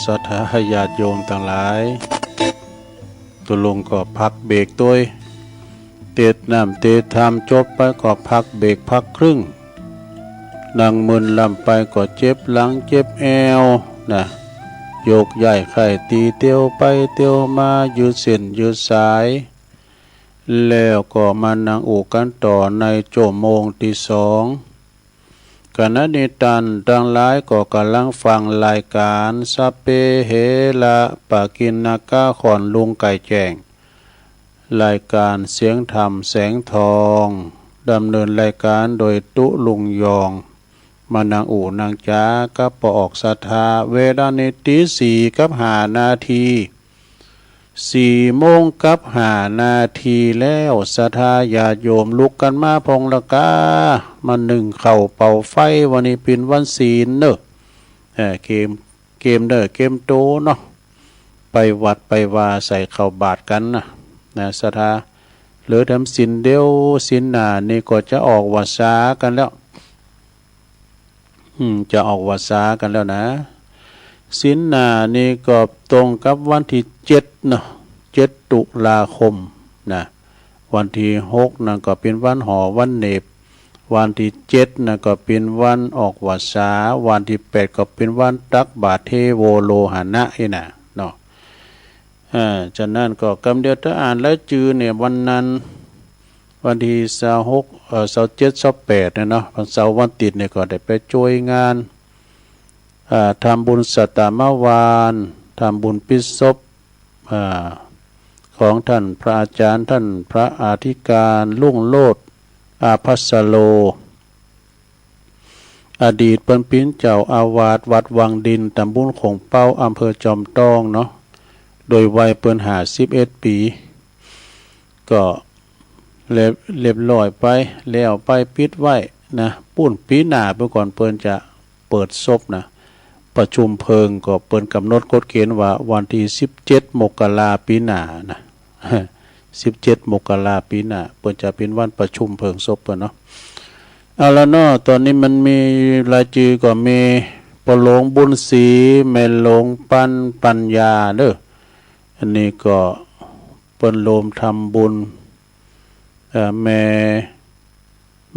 ศรัทธาญาติโยมทั้งหลายตุลงก็พักเบรกตัวเตดน้ำเตดทำจบไปก็พักเบรกพักครึ่งนั่งมึนลำไปก็เจ็บหลังเจ็บแอวนะโยกใหญ่ไข่ตีเตียวไปเตียวมายืดเส้นยืดสายแล้วก็มานั่งอกกันต่อในโจมโมงที่สองขณะนี้ตันทั้งหลายก็กำลังฟังรายการสัพเพเหระปะกินนากาขอนลุงไก่แจ้งรายการเสียงธรรมแสงทองดำเนินรายการโดยตุลุงยองมานางอู่นางจ้ากับปออกศรัทธาเวลาในตี4:05 นาที4:05 นาทีแล้วศรัทธาญาติโยมลุกกันมาพงละกามาหนึ่งเข่าเป่าไฟวันนี้เป็นวันศีลเนอะเกมเนอะเกมโตเนาะไปวัดไปวาใส่เข่าบาทกันนะศรัทธาเหลือทำศีลเดียวศีลหน้านี่ก็จะออกวาสากันแล้วจะออกวาสากันแล้วนะศีลหน้านี่ก็ตรงกับวันที่7เนาะ7 ตุลาคมนะวันที่6นั่นก็เป็นวันหอวันเนบวันที่7นั่นก็เป็นวันออกวาสาวันที่8ก็เป็นวันตักบาตรเทโวโลหะนะนี่นะเนาะฉะนั้นก็กำเดียวถ้าอ่านแล้วจือเนี่ยวันนั้นวันที่26 27 28เนี่ยเนาะวันเสาร์วันติดเนี่ยก็ได้ไปช่วยงานทำบุญสัตตมวานทำบุญปิศพของท่านพระอาจารย์ท่านพระอธิการลุ่งโลดอาภัสโลอดีตเป็นปิ้นเจ้าอาวาสวัดวังดินตำบลขงเป้าอำเภอจอมทองเนาะโดยวัยเปิ้น51 ปีก็เรียบร้อยไปแล้วไปปิดไว้นะปุ้นปีหน้าเมื่อก่อนเปิ้นจะเปิดศพนะประชุมเพลิงก็เปิ้นกำหนดกฎเกณฑ์ว่าวันที่17 มกราปีหน้านะ17 มกราปีหน้าเปิ้นจะเป็นวันประชุมเพลิงศพเปิ้นเนาะเอาละเนาะตอนนี้มันมีรายชื่อก็มีปหลงบุญศรีแม่หลงปัญญาเด้ออันนี้ก็เปิ้นโลมทำบุญแ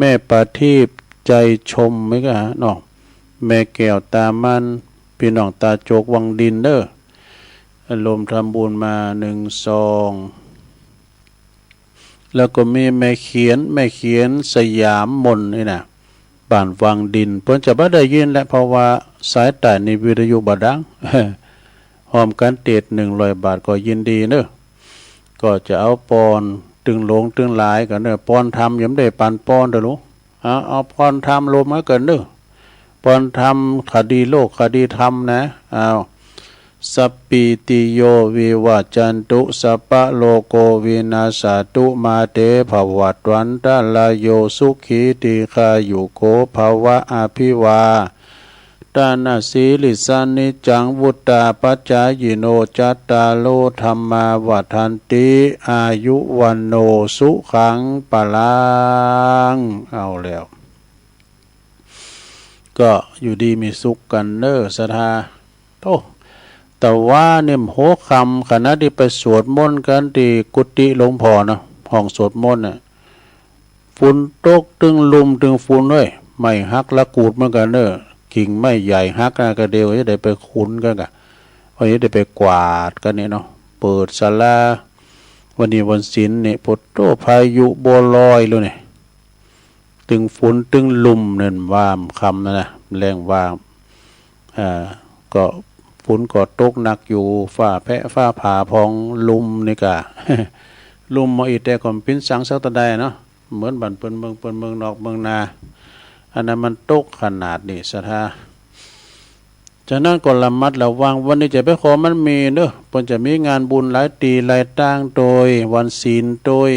ม่ประทีปใจชมไหมกะเนาะแม่แก้วตามันพี่น้องตาโจกวังดินเด้อรวมทำบุญมา1 ซองแล้วก็มีแม่เขียนสยามมนนี่นะบ้านวังดินเพิ่นจะบ่ได้ยินและเพราะว่าสายใต้ในวิทยุบ่ดังหอมกันเตด100 บาทก็ยินดีเด้อก็จะเอาปอนตึงหลงตึงหลายกันเด้อปอนทำยำได้ปันปอนเด้อลูกเอาปอนทำลมมาเกินเด้อปอนทำคดีโลกคดีธรรมนะเอาสัพปิติโยวิวัจจันตุสัพพะโลโกวินาศตุมาเตภวัตวันตะลายโยสุขีติคายุโกภวะอภิวาตานาสีลิสานิจังวุตตาปัจจายโนจัตตาโลธรรมาวัฏันติอายุวันโนสุขังปะลังเอาแล้วก็อยู่ดีมีสุขกันเน้อศรัทธาโตแต่ว่าเนี่ยโหคำขณะที่ไปสวดมนต์กันที่กุฏิหลวงพ่อนะห้องสวดมนต์น่ะฝุ่นตกตึงลุมตึงฝุ่นด้วยไม่ฮักละกูดเหมือนกันเน้อกิ่งไม่ใหญ่ฮักกระเดียวจะได้ไปคุ้นกันกะวันนี้ได้ไปกวาดกันเนี่ยเนาะเปิดศาลาวันนี้วันศีลเนี่ยพุทโธพายุโบลอยเลยเนี่ยตึงฝุ่นตึงลุมเนี่ยวามคำนะแรงวามก็ฝุ่นก็ตกหนักอยู่ฝ้าแพะฝ้าผ่าพองลุมนี่กะ ลุมมาอีแต่ก่อนปิ้นสังสักตะไดเนาะเหมือนบันเปิ้นเมืองนอกเมืองนาอันนั้นมันตกขนาดนี้ศรัทธาฉะนั้นก็ระมัดระวังวันนี้จะไปขอมันมีเด้อเพิ่นจะมีงานบุญหลายตีหลายตั้งโดยวันศีลโดย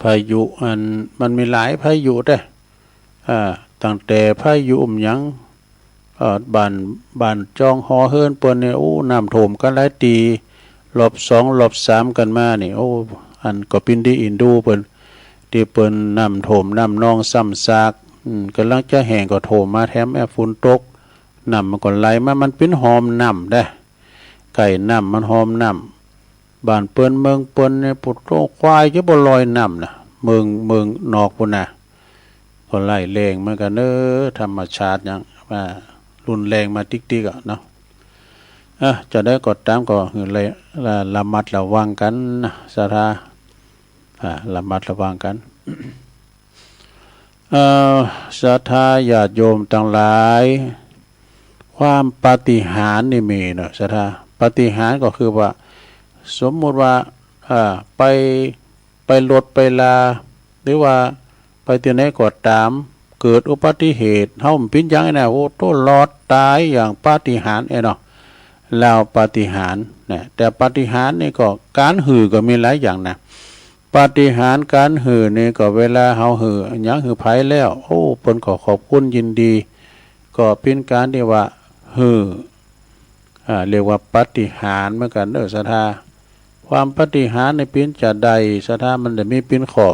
พายุมันมีหลายพายุเด้ตั้งแต่พายุหยังบ้านจองหอเฮิรนเปิ้นเนี่ยโอ้น้ำท่วมกันหลายตีรอบ2รอบ3กันมานี่โอ้อันก็ปินดีอินดูเปิ้นที่เปิ้นน้ำท่วมน้ำนองซ้ำซากกำลังจะแห้งก็โถมมาแถมฝุ่นตก น้ำมันก็ไหลมามันเป็นหอมน้ำได้ไก่น้ำมันหอมน้ำบ้านเปิ้นเมืองเปิ้นเนี่ยปุดโตควายจะบ่ลอยน้ำนะเมืองนอกพุ่นน่ะก็ไล่แรงเหมือนกันธรรมชาติยังว่ารุนแรงมาติ๊กๆอ่ะเนาะจะได้กดตามก็คือเลยระมัดระวังกันนะสาราระมัดระวังกันศรัทธาญาติโยมทั้งหลายความปาฏิหาริย์นี่มีเนาะศรัทธาปาฏิหาริย์ก็คือว่าสมมุติว่าไปรถไปลาหรือว่าไปที่ไหนก็ตามเกิดอุบัติเหตุเฮาเป็นจังไงนะโอ้โตรอดตายอย่างปาฏิหาริย์เนาะแล้วปาฏิหาริย์เนี่ยแต่ปาฏิหาริย์นี่ก็การหือก็มีหลายอย่างนะปาฏิหาริย์การหือนี่ก็เวลาเฮาหือหยังหือไผแล้วโอ้เพิ่นก็ขอบคุณยินดีก็เป็นการที่ว่าหือเรียกว่าปาฏิหาริย์เหมือนกันศรัทธาความปาฏิหาริย์ในเป็นจะใดศรัทธามันจะมีเป็นข้อ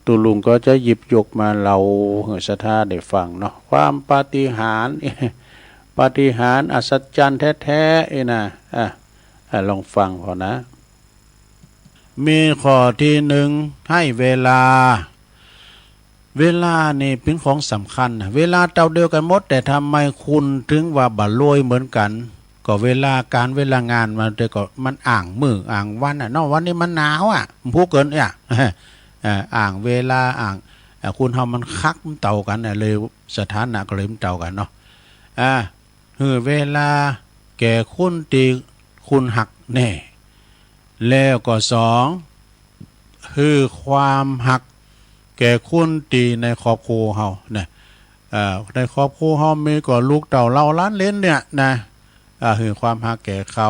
ตุลุงก็จะหยิบยกมาเล่าให้ศรัทธาได้ฟังเนาะความปาฏิหาริย์ปาฏิหาริย์อัศจรรย์แท้ๆนะลองฟังพอนะมีข้อที่หนึ่งให้เวลานี่เป็นของสำคัญเวลาเท่าเดียวกันหมดแต่ทำไมคุณถึงว่าบ่รวยเหมือนกันก็เวลางานมันแต่ก็มันอ่างมืออ่างวันเนาะวันนี้มันหนาวผู้เกินอ่างเวลาอ่างคุณเฮามันคักมันเต่ากันเลยสถานะก็เลยมันเต่ากันเนาะเวลาแก่คุณตีคุณหักแน่แล้วก็สองความหักแก่คุณตีในครอบครัวเฮาเนี่ยในครอบครัวเฮามีก็ลูกเต่าเล่าล้านเล่นเนี่ยนะความหักแก่เขา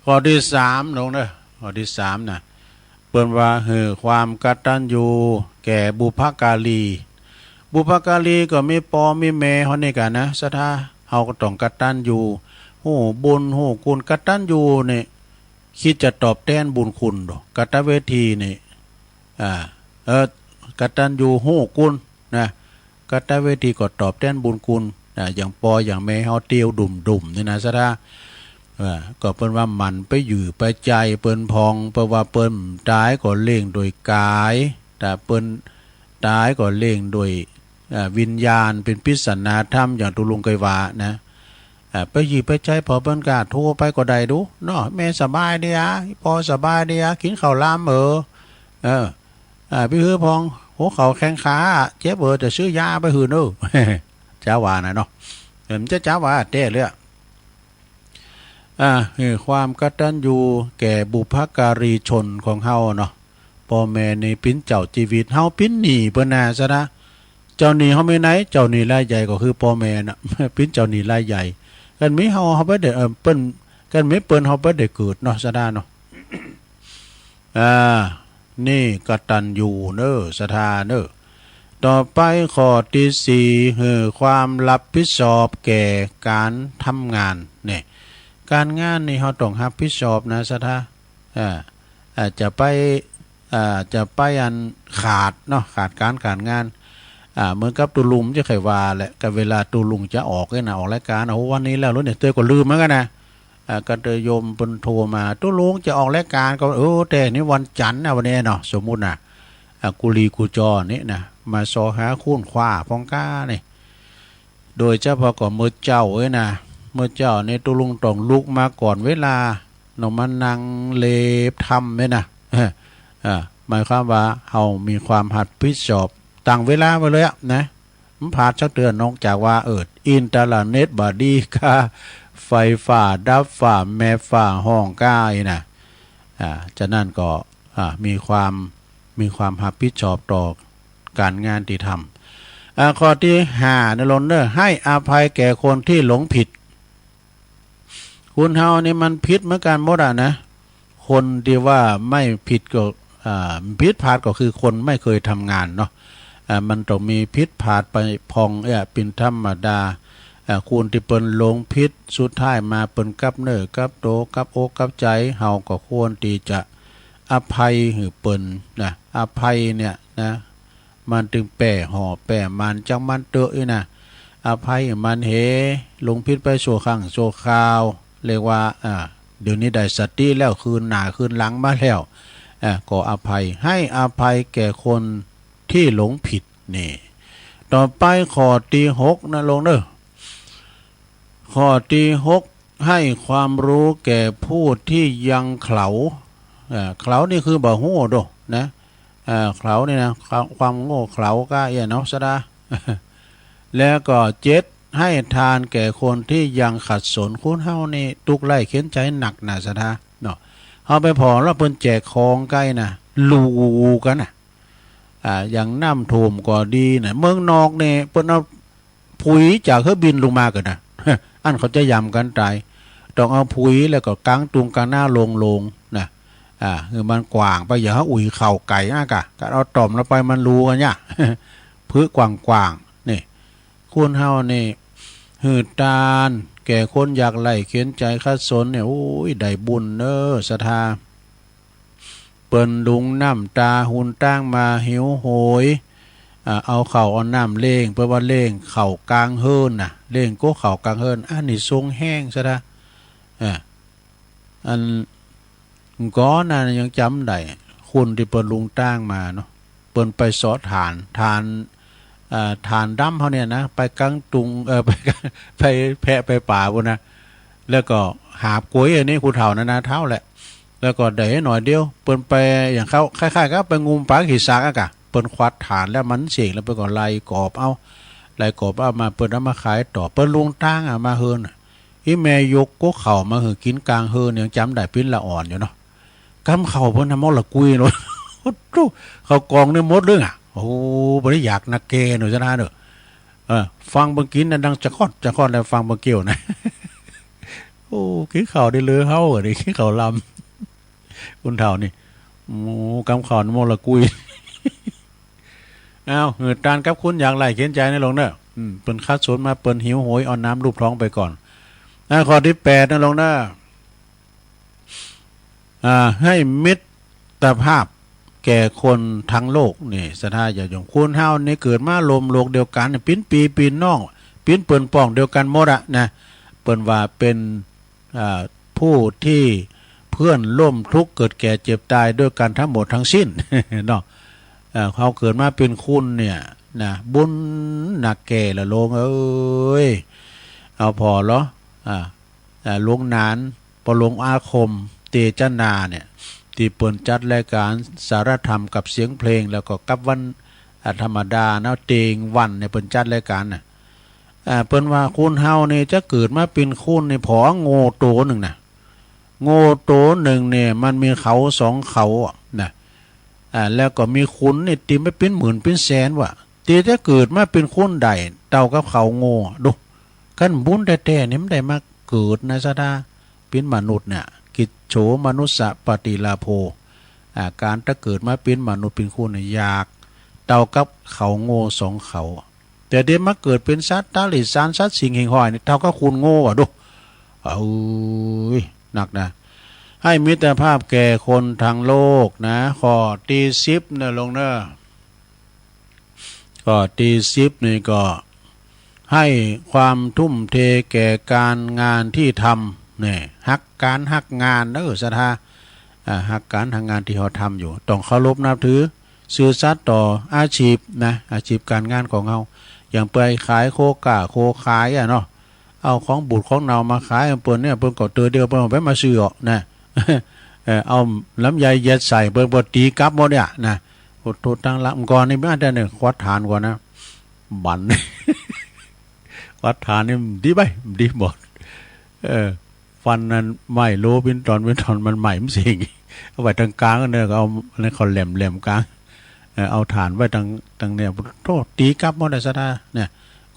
ข้อที่สามลงเด้อข้อที่สามนะเปิ้นว่าความกตัญญูแก่บุพการีก็มีปอมีแม่เฮานี่กันนะศรัทธาเฮาก็ต้องกตัญญูฮู้บุญฮู้คุณกตัญญูนี่คิดจะตอบแทนบุญคุณดอกกตเวทีนี่กตัญญูฮู้คุณนะกตเวทีก็ตอบแทนบุญคุณอย่างปออย่างแม่เฮาเตียวดุ่มนี่นะศรัทธาก็เปิ้นว่ามันไปอยู่ไปใจเปิ้นพองเพราะว่าเปิ้นตายก็เล่งโดยกายแต่เปิ้นตายก็เล่งโดยวิญญาณเป็นพิศนาธรรมอย่างตุลุงเคยว่านะไปหยิบไปใจพอเปิ้นกาโทรไปก็ได้ดูเนาะแม่สบายดีพอสบายดีกินข้าวลามพี่พองหัวเข่าแข้งขาเจ็บจะซื้อยาไปหื้อเนาะจ้าว่านะเนาะมันจะจ้าว่าเต้เลยความกตัญญูแก่บุพการีชนของเฮาเนาะพ่อแม่ในปิ้นเจ้าชีวิตเฮาปิ้นหนีเปิ้นน่ะซะนะเจ้าหนี้เฮาไม่ไหนเจ้าหนี้รายใหญ่ก็คือพ่อแม่น่ะปิ้นเจ้าหนี้รายใหญ่กันมีเฮาบ่ได้เปิ้นกันมีเปิ้นเฮาบ่ได้เกิดเนาะซะนะเนาะนี่กตัญญูเด้อศรัทธาเด้อต่อไปข้อที่สี่ความรับผิดชอบแก่การทำงานเนี่ยการงานนี่เขาต้องรับผิดชอบนะศรัทธาจะไปอันขาดเนาะขาดการงานเหมือนกับตุลุงจะเคยว่าแหละกับเวลาตุลุงจะออกเนี่ยนะออกรายการวันนี้แล้วเนี่ยเตยก็ลืมเหมือนกันนะก็เตยโยมเป็นโทรมาตุลุงจะออกรายการก็แต่นี่วันจันทร์นะวันนี้เนาะสมมุตินะกุลีกุจอนี่นะมาซอหาคุ้นคว้าพองก้าเนี่ยโดยเฉพาะก่อนมือเจ้านะเมื่อเจ้าในตุลุงต้องลุกมาก่อนเวลาเนาะมันนั่งเล็บทำไหมนะหมายความว่าเรามีความหัดพิจอบตั้งเวลาไว้เลยนะมันผ่านชักเดือนนอกจากว่าอินเทอร์เน็ตบอดี้ค่าไฟฟ้าดับฟ้าแม่ฟ้าห้องก้ายนะจะนั่นก็มีความหัดพิจอบต่อการงานที่ทำข้อที่5นะลนเนอร์ให้อภัยแก่คนที่หลงผิดคุณเฮานี่มันผิดเหมือนกันหมดนะคนที่ว่าไม่ผิดก็ผิดพลาดก็คือคนไม่เคยทำงานเนาะมันต้องมีผิดพลาดไปพองเป็นธรรมดาคุณที่เปิ้นหลงผิดสุดท้ายมาเปิ้นกับเนื้อกับโตกับอกกับใจเฮาก็ควรที่จะอภัยให้เปิ้นนะอภัยเนี่ยนะมันถึงแป่ห่อแป่มันจังมันเตอะนะ อภัยมันเหลงผิดไปโชว์ข้างโชว์ข่าวเรียกว่าเดี๋ยวนี้ได้สติแล้วคืนหน้าคืนหลังมาแล้วก็อภัยให้อภัยแก่คนที่หลงผิดนี่ต่อไปข้อที่6นะลงเด้อข้อที่6ให้ความรู้แก่ผู้ที่ยังเขลาเขลานี่คือบ่ฮู้โดนะเขลานี่นะความโง่เขลาก็เนาะซะดา แล้วก็7ให้ทานแก่คนที่ยังขัดสนคุณเฮานี่ตุกไล่เข็นใจหนักนะซะดาเนาะเฮาไปพอแล้วเพิ่นแจกของใกล้นะลูกันน่ะอย่างน้ำท่วมก็ดีนะเมืองนอกเนี่ยเปิ้นเอาปุ๋ยจากเครื่องบินลงมากันนะ อันเขาจะยำกันตายต้องเอาปุ๋ยแล้วก็กางตุงกางหน้าลงนะคือมันกว้างไปอย่าให้อุ่ยเข่าไก่นะกะก็เอาต่อมแล้วไปมันรู้กันเนี่ย พื้นกว้างนี่คุณเฮานี่หืดตาลแก่คนอยากไล่เขียนใจคัดสนเนี่ยโอ้ยได้บุญเนอศรัทธาเปิ้นลุงน้ำตาหุ่นตั้งมาหิวโหยเอาเข่าเอาน้ำเล่งเพื่อว่าเล่งเข่ากลางเฮิรนน่ะเล่งก็เข่ากลางเฮิรนอันนี้ทรงแห้งซะนะอันก้อนน่ะยังจำได้คุณที่เปิ้นลุงตั้งมาเนาะเปิ้นไปสอฐานดำเขาเนี่ยนะไปกลางตุงไปแพะไปป่าพุ่นนะแล้วก็หาบกล้วยอันนี้คุณเฒ่านาเท่าแหละแล้วก็ได้หน่อยเดียวเปิ้นไปอย่างเขาคล้ายๆก็ไปงุมปลาขีซากอะกะเปิ้นควัดฐานแล้วมันเสียงแล้วไปก่อนไล่กอบเอามาเปิ้นเอามาขายต่อเปิ้นลุงตั้งมาเฮินอีแม่ยกก็เข่ามาหือกินกลางเฮินยังจำได้ปิ้นละอ่อนอยู่เนาะกำเข่าเพิ่นทำมอละกุยเนาะเขากองเนี่ยมดเรื่องโอ้บ่ได้อยากนักเกหนูซะนะเด้อฟังเบิ่งกินน่ะดังจะคอดแล้วฟังบ่เกี่ยวนะ โอ้กินข้าวได้เลยเฮาดิกินข้าวลำคุณเฒ่านี่โอ้กำข้าวนโมละกุย อ้าวเหือดตานกับคุณอยากไล่เขียนใจในลงเด้อเปิ้นคัดสนมาเปิ้นหิวโหยเอาน้ำลูบท้องไปก่อนข้อที่8นะลงเด้อให้มิตรภาพแก่คนทั้งโลกนี่สถาอย่าอย่างคุณเฮานี่เกิดมาลมโลกเดียวกันปิ้นปีปีนน้องปิ้นเปิ้นป้องเดียวกันหมดอะนะเปิ้นว่าเป็นผู้ที่เพื่อนร่วมทุกข์เกิดแก่เจ็บตายด้วยกันทั้งหมดทั้งสิ้น เนาะเขาเกิดมาเป็นคุณเนี่ยนะบุญหนักแก่ละลงเอ้ยเอาพอเหรอลงนานพอลงอาคมเตจนาเนี่ยที่เปิดจัดรายการสารธรรมกับเสียงเพลงแล้วก็กับวันธรรมดานะเตงวันเนี่ยเปิดจัดรายการน่ะเปิ้นว่าคุณเฮานี่จะเกิดมาเป็นคุณในผอโง่โตหนึ่งนะโง่โตหนึ่งเนี่ยมันมีเขา2เขานะแล้วก็มีคุณนี่ตีไม่เป็นหมื่นเป็นแสนว่ะตีจะเกิดมาเป็นคุณใดเต่ากับเขาโง่ดูกันบุญแต่ๆนี่มันได้มาเกิดในสดาเป็นมนุษย์เนี่ยกิจโฉมนุสสะปฏิลาโภการถ้าเกิดมาเป็นมนุษย์เป็นคุณเนี่ยยากเต่ากับเขาโง่2เขาแต่เดี๋ยวมาเกิดเป็นสัตว์ตาหลิสารสัตว์สิ่งหิ่งห้อยนี่เท่ากับคุณโง่อ่ะดูหนักนะให้มิตรภาพแก่คนทางโลกนะข้อที่10เนี่ยลงเนอะข้อที่10นี่ก็ให้ความทุ่มเทแก่การงานที่ทำเนี่ยฮักงานศรัทธาฮักการทางงานที่เขาทำอยู่ต้องเคารพนับถือซื่อสัตย์ต่ออาชีพนะอาชีพการงานของเขาอย่างไปขายโคขายเนาะเอาของบูดของเนามาขายเปิ้นเนี่ยเปิ้นก็เตือเดียวเปิ้นไปมาซื้อออกนะ เอาลำไยเย็ดใส่เปิ้นบ่ตีกลับหมดเนี่ยนะโทษทางละก่อนนี่ไม่ได้เนี่ยควัดฐานก่อนนะบัน วัดฐานนี่ดีไปดีหมดฟันนั้นไม่โลเป็นตอนมันใหม่มันสิงเอาไว้ทางกลางเนี่ยก็เอาอะไรเขาแหลมกลางเอาฐานไว้ทางเนี่ยโทษตีกลับหมดเลยซะเนี่ย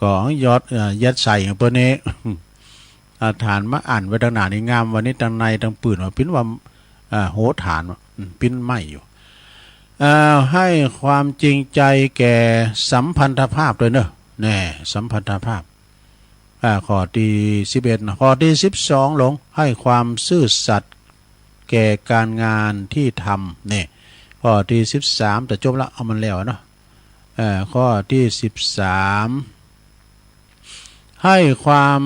ก็ยอดยัดใส่เปิ้นนี้ ฐานมาอ่านไว้ทางหน้านี่งามวันนี้ทางในทางปืนว่าปิ้นว่าโหฐานปิ้นไม่อยู่ให้ความจริงใจแก่สัมพันธภาพด้วยเนอะแน่สัมพันธภาพข้อที่11ข้อที่12ลงให้ความซื่อสัตย์แก่การงานที่ทำเนี่ยข้อที่13แต่จบแล้วเอามันแล้วเนาะข้อที่13 ให้ความ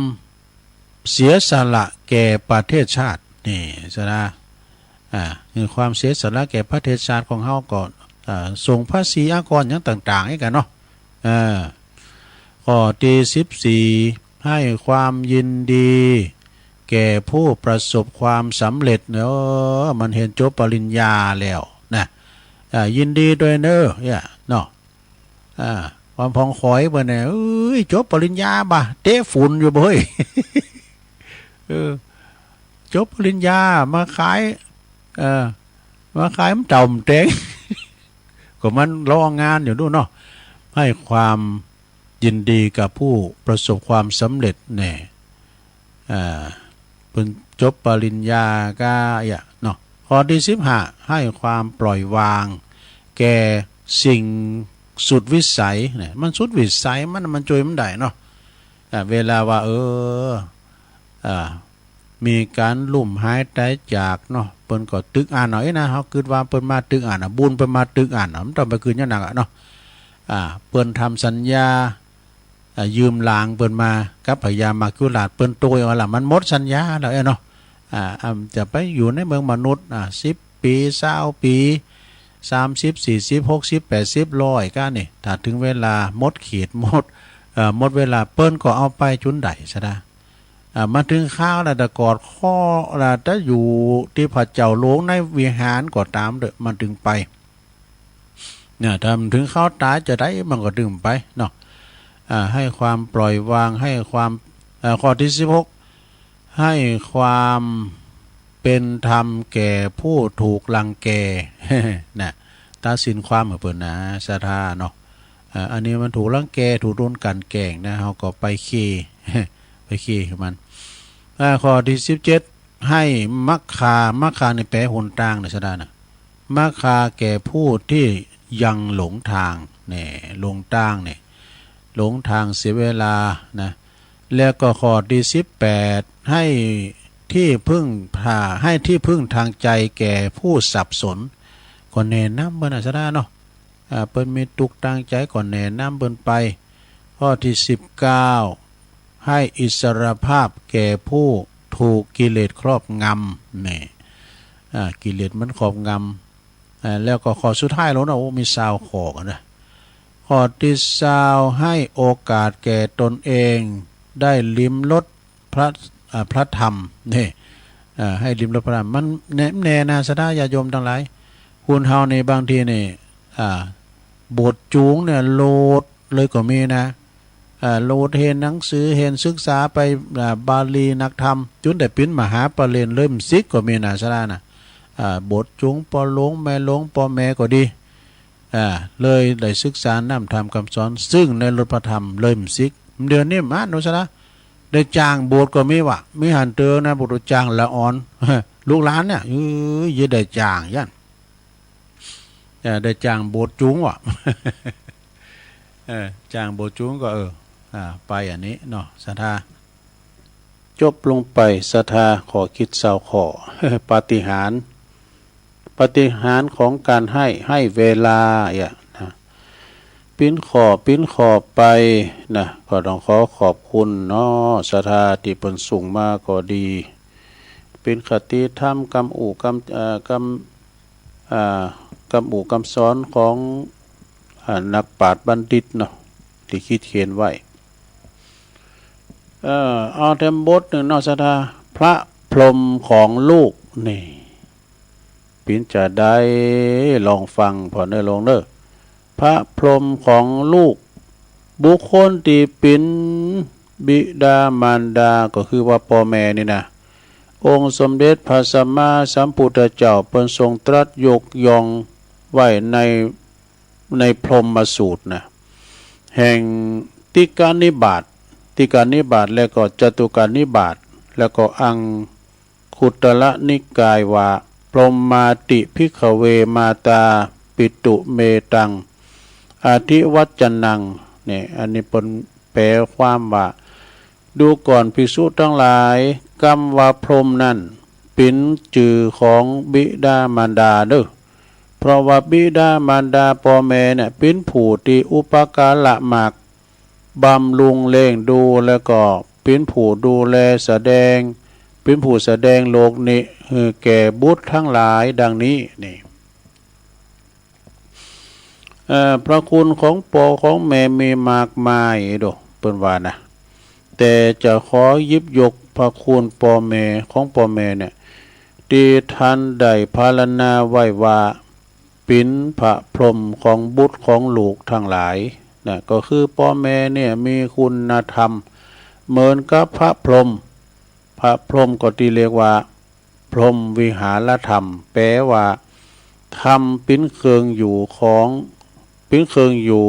เสียสละแก่ประเทศชาตินี่ซะนะคือความเสียสละแก่ประเทศชาติของเฮาก่อนส่งภาษีอากรอย่างต่างๆให้กันเนาะข้อที่14ให้ความยินดีแก่ผู้ประสบความสำเร็จเนาะมันเห็นจบปริญญาแล้วนะยินดีด้วยเนอะเนาะความพองคอยบ่เนี่ยจบปริญญาบ่เตะฝุ่นอยู่บ่เฮ้ย จบปริญญามาขายมันเต่าเต็ง ก็มันรองานอยู่ด้วยเนาะให้ความยินดีกับผู้ประสบความสำเร็จแน่เป็นจบปริญญาก็เนาะข้อที่15ให้ความปล่อยวางแก่สิ่งสุดวิสัยเนี่ยมันสุดวิสัยมันจอยมันได้เนาะเวลาว่ามีการลุ่มหายใจจากเนาะเปิ้นก็ตึกอ่านหน่อยนะเฮาคิดว่าเปิ้นมาตึกอ่านบุญเปิ้นมาตึกอ่านมันต้องไปคืนอย่างหนักเนาะเปิ้นทำสัญญายืมลางเปิ้นมากับพญามาคุราชเปิ้นโตยเอาล่ะมันหมดสัญญาแล้วเนาะจะไปอยู่ในเมืองมนุษย์10 ปี20 ปี30 40 60 80 100ก็นี่ถ้าถึงเวลาหมดขีดหมดเวลาเปิ้นก็เอาไปจุนไดซะดามาถึงข้าวแล้วแต่กอดข้อแล้วจะอยู่ที่พระเจ้าหลวงในวิหารก็ตามเด้อมันถึงไปเนี่ยถ้าถึงข้าวตายจะได้มันก็ดึงไปเนาะให้ความปล่อยวางให้ความข้อที่16ให้ความเป็นธรรมแก่ผู้ถูกรังแกนะตัดสินความเปิดนะศรัทธาเนาะอันนี้มันถูกรังแกถูกโดนกันแกล้งนะเขาก็ไปขี้มันข้อที่17ให้มัคคาในแปลหนทางนะศรัทธานะมัคคาแก่ผู้ที่ยังหลงทางเนี่ยหลงทางเนี่ยหลงทางเสียเวลานะแล้วก็ข้อที่18ให้ที่พึ่งทางใจแก่ผู้สับสนก่อนแนะนำเบิ่นศรัทธาเนาะเปิ้นมีตุกทางใจก่อนแนะนำเบิ่นไปข้อที่19ให้อิสรภาพแก่ผู้ถูกกิเลสครอบงำนี่กิเลสมันครอบงำแล้วก็ข้อสุดท้ายแล้วนะมี20ข้อกันนะข้อที่20ให้โอกาสแก่ตนเองได้ลิ้มรสพระธรรมนี่ให้ลิ้มรสพระธรรมมันแน่นะศรัทธาญาโยมทั้งหลายคุณเฮาในบางทีนี่บทจูงเนี่ยโหลดเลยก็มีนะโหลดเห็นหนังสือเห็นศึกษาไปบาลีนักธรรมจนได้เป็นมหาปรริญญาเริ่มซิกก็มีนะศรัทธานะบทจูงปอหลงแม่หลงปอแม่ก็ดีเลยได้ศึกษานำธรรมคำสอนซึ่งในรถพระธรรมเริ่มซิกเดือนนี้มาโนซะนะได้จ้างโบสถ์ก็มีวะมีหันเตอนะโบสถ์จ้างละอ่อนลูกหลานเนี่ยยืดได้จ้างยันได้จ้างโบสถ์จุงวะจ้างโบสถ์จุงก็ไปอันนี้เนาะศรัทธาจบลงไปศรัทธาขอคิด20ข้อปาฏิหาริย์ของการให้เวลานะปิ้นขอบไปนะก็ต้องขอบคุณเนาะศรัทธาที่เพิ่นส่งมาก็ดีเป็นคติธรรมกำอู่กำสอนของนักปราชญ์บัณฑิตเนาะที่คิดเขียนไว้เอาเต็มบทหนึ่งเนาะศรัทธาพระพรหมของลูกนี่ปิ่นจะได้ลองฟังพอได้ลองเด้อพระพรหมของลูกบุคคลที่เป็นบิดามารดาก็คือว่าพ่อแม่นี่นะองค์สมเด็จพระสัมมาสัมพุทธเจ้าเพิ่นทรงตรัสยกย่องไว้ในพรหมสูตรนะแห่งติกานิบาตแล้วก็จตุกานิบาตแล้วก็อังคุตระนิกายว่าพรหมมาติภิกขเวมาตาปิตุเมตังอธิวัจจนังเนี่ยอันนี้เป็นแปลความว่าดูก่อนภิกษุทั้งหลายกรรมว่าพรหมนั้นเป็นจื่อของบิดามารดาเด้อเพราะว่าบิดามารดาพ่อแม่เนี่ยเป็นผู้ที่อุปการะมาก บำรุงเล่งดูแล้วก็เป็นผู้ดูแลแสดงเป็นผู้แสดงโลกนี้แก่บุตรทั้งหลายดังนี้นี่พระคุณของพ่อของแม่มีมากมายดูเปิ้นว่านะแต่จะขอยิบยกพระคุณพ่อแม่ของพ่อแม่เนี่ยที่ท่านได้พารณาไว้ว่าเป็นพระพรหมของบุตรของลูกทั้งหลายนะก็คือพ่อแม่เนี่ยมีคุณธรรมเหมือนกับพระพรหมพระพรหมก็ที่เรียกว่าพรหมวิหารธรรมแปลว่าธรรมเป็นเครื่องอยู่ของเป็นเครื่องอยู่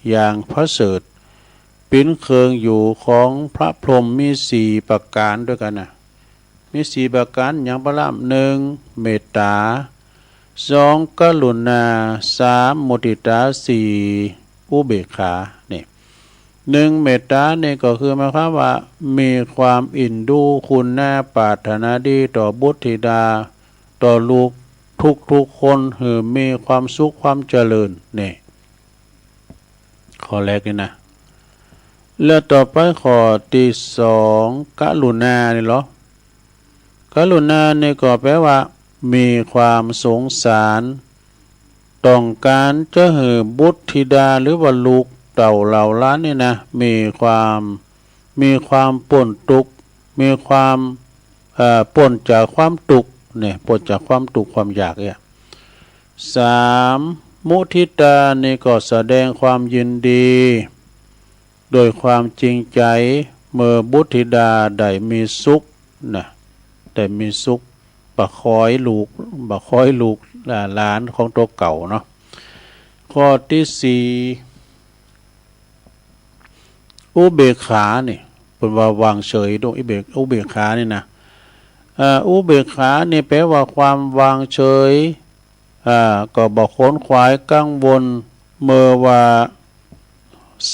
อย่างพระเสริฐเป็นเครื่องอยู่ของพระพรหมมีสี่ประการด้วยกันนะมีสี่ประการอย่างพระล่ำหนึ่งเมตตาสองกรุณาสามมุทิตาสี่อุเบกขาเนี่ยหนึ่งเมตตาเนี่ยก็คือหมายความว่ามีความอินดูคุณหน้าปรารถนาดีต่อบุตรธิดาต่อลูกทุกคนมีความสุขความเจริญเนี่ยข้อแรกนี่นะแล้วต่อไปข้อที่สองกรุณาเนี่ยเหรอกรุณาเนี่ยก็แปลว่ามีความสงสารต้องการจะให้บุตรธิดาหรือว่าลูกเต่าเหล่าล้านนี่นะมีความป่นทุกข์มีความป่นจากความทุกข์เนี่ยป่นจากความทุกข์ความอยากเนี่ยสามมุทิตานี่ก็แสดงความยินดีโดยความจริงใจเมื่อบุตรธิดาได้มีสุขนะได้มีสุขประคอยลูกหลานของตัวเก่าเนาะข้อที่สี่อุเบกขานี่เป็นว่าวางเฉยตรงอุเบกขานี่นะอุเบกขานี่แปลว่าความวางเฉยก็บอกขนขวายกังวลเมื่อว่า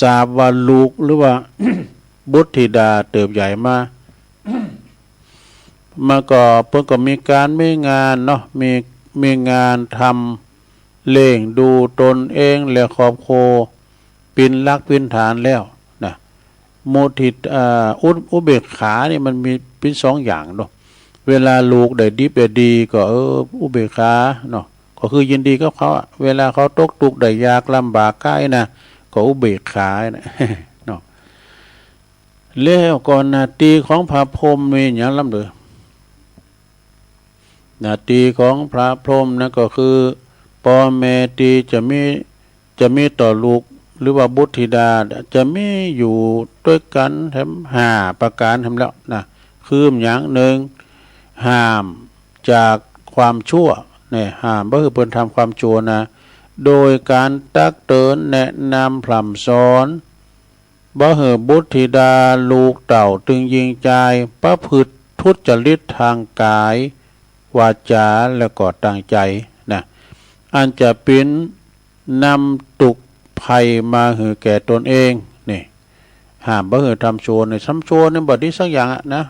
ทราบว่าลูกหรือว่า บุตรธิดาเติบใหญ่มาก็เพิ่งก็มีการมีงานเนาะมีงานทำเล่งดูตนเองและครอบครัวปินรักปินฐานแล้วนะมุทิตอุเบกขานี่มันมีเป็นสองอย่างเนาะเวลาลูกได้ดิบได้ดีก็อุเบกขาเนาะก็คือยินดีกับเขาเวลาเขาตกทุกข์ได้ยากลำบากใกล้นะก็อุเบกขานะเนาะแล้วก่อนนาทีของพระพรหมมีอย่างลำเดือนาทีของพระพรหมนะก็คือพ่อแม่ที่จะมีต่อลูกหรือว่าบุตรธิดาจะมีอยู่ด้วยกันแถม5ประการทำแล้วนะคืออย่างหนึ่งห้ามจากความชั่วเนี่ยห้ามก็คือเพิ่นทำความชั่วนะโดยการตักเตือนแนะนำพร่ำสอนบ่ให้บุตรธิดาลูกเต่าตึงยิงใจประพฤติทุจริตทางกายวาจาและก็ตั้งใจนะอันจะเป็นนำตุกภัยมาหือแก่ตนเองนี่ห้ามบ่ให้ทำชั่วในทำชั่วนี่บ่ดีสักอย่างนะ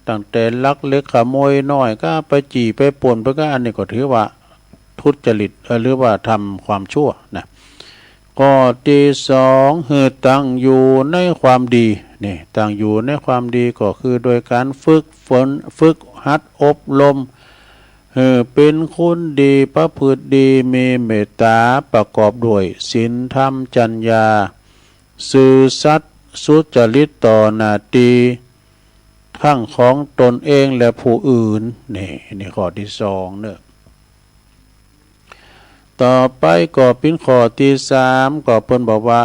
ตั้งแต่ลักเล็กขโมยน้อยก็ไปจี้ไปป่นไปก็อันนี้ก็ถือว่าทุจริตหรือว่าทำความชั่วนะข้อที่สองคือตั้งอยู่ในความดีนี่ตั้งอยู่ในความดีก็คือโดยการฝึกหัดอบรมเป็นคนดีประพฤติดีมีเมตตาประกอบด้วยศีลธรรมจรรยาซื่อสัตย์สุจริตต่อหน้าที่ทั้งของตนเองและผู้อื่นนี่ข้อที่สองเนี่ยต่อไปก็เป็นข้อที่สามก็เพิ่นบอกว่า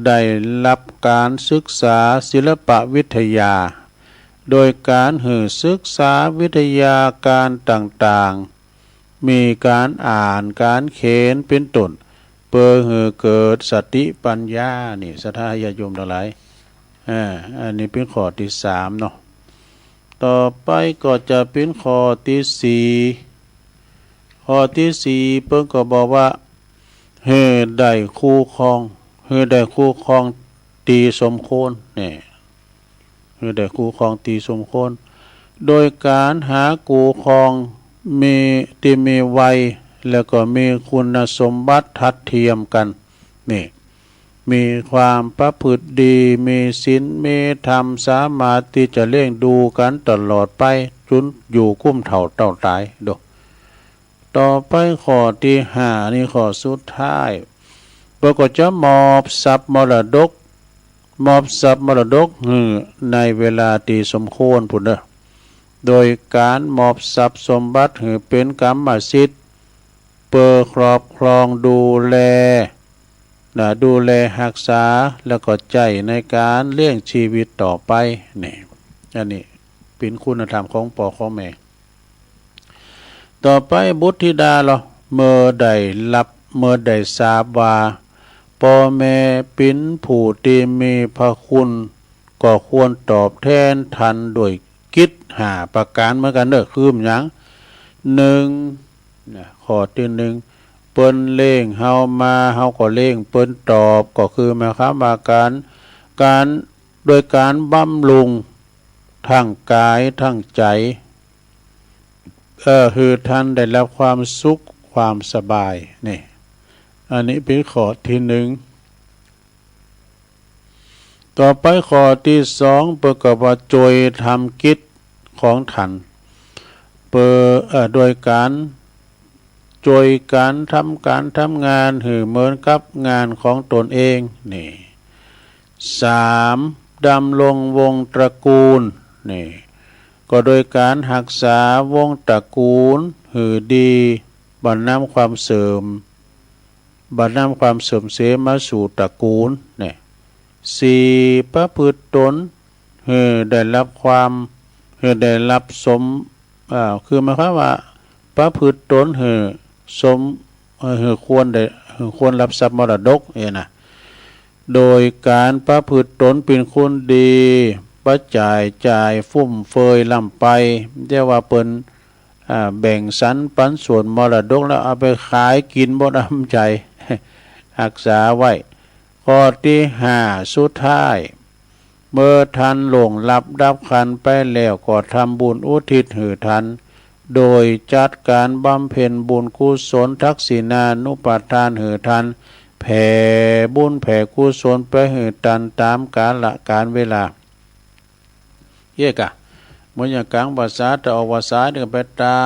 ได้รับการศึกษาศิลปวิทยาโดยการศึกษาวิทยาการต่างๆมีการอ่านการเขียนเป็นต้นเพื่อให้เกิดสติปัญญานี่ศรัทธาญาติโยมทั้งหลายอันนี้เป็นข้อที่สามเนาะต่อไปก็จะเป็นข้อที่สี่ข้อที่สี่เพิ่นก็บอกว่าได้คู่ครองตีสมควรเนี่ยได้คู่ครองตีสมควรโดยการหาคู่ครองที่มีวัยแล้วก็มีคุณสมบัติทัดเทียมกันนี่ มีความประพฤติดีมีศีลมีธรรมสามารถที่จะเลี้ยงดูกันตลอดไปจนอยู่คุ้มเฒ่าเต่าตายดูต่อไปข้อที่5นี่ข้อสุดท้ายปรากฏจะมอบทรัพย์มรดกมอบทรัพย์มรดกในเวลาที่สมควรพุ่นเด้อโดยการมอบทรัพย์สมบัติเป็นกรรมสิทธิ์เปิดครอบครองดูแลดูแลรักษาแล้วก็ใจในการเลี้ยงชีวิตต่อไปนี่อันนี้เป็นคุณธรรมของพ่อของแม่ต่อไปบุตรธิดาเราเมื่อใดรับเมื่อใดทราบว่าพ่อแม่เป็นผู้ที่มีพระคุณก็ควรตอบแทนทันด้วยกิจ5ประการเหมือนกันเด้อคือหยัง1ข้อที่1เปิ้นเล่งเฮามาเฮาก็เล่งเปิ้นตอบก็คือหมายความว่าการโดยการบำรุงทั้งกายทั้งใจคือท่านได้รับความสุขความสบายนี่อันนี้เป็นข้อที่1ต่อไปข้อที่2ประกอบว่าโจยทำกิจของท่านโดยการโจยการทำงานเหมือนกับงานของตนเองนี่3ดำรงวงตระกูลนี่ก็โดยการรักษาวงตระกูลดีบรรนำความเสริมเสมาสู่ตระกูลนี่4ประพฤติตนได้รับสมคือหมายความว่าประพฤติตนสมควรรับทรัพย์มรดกนะโดยการประพฤติตนเป็นคนดีปัจจัยจ่ายฟุ่มเฟือยล่ำไปเรียกว่าเปิ้นแบ่งสรรปันส่วนมรดกแล้วเอาไปขายกินบ่น้ำใจรักษาไว้ข้อที่5สุดท้ายเมื่อทันหลงรับขันไปแล้วก็ทำบุญอุทิศให้ทันโดยจัดการบำเพ็ญบุญกุศลทักษิณานุปทานให้ทันแผ่บุญแผ่กุศลไปให้ทันตามกาลการเวลาเยกะเหมือนอย่างกลางภาษาแต่ออกภาษาเนี่ยไปตา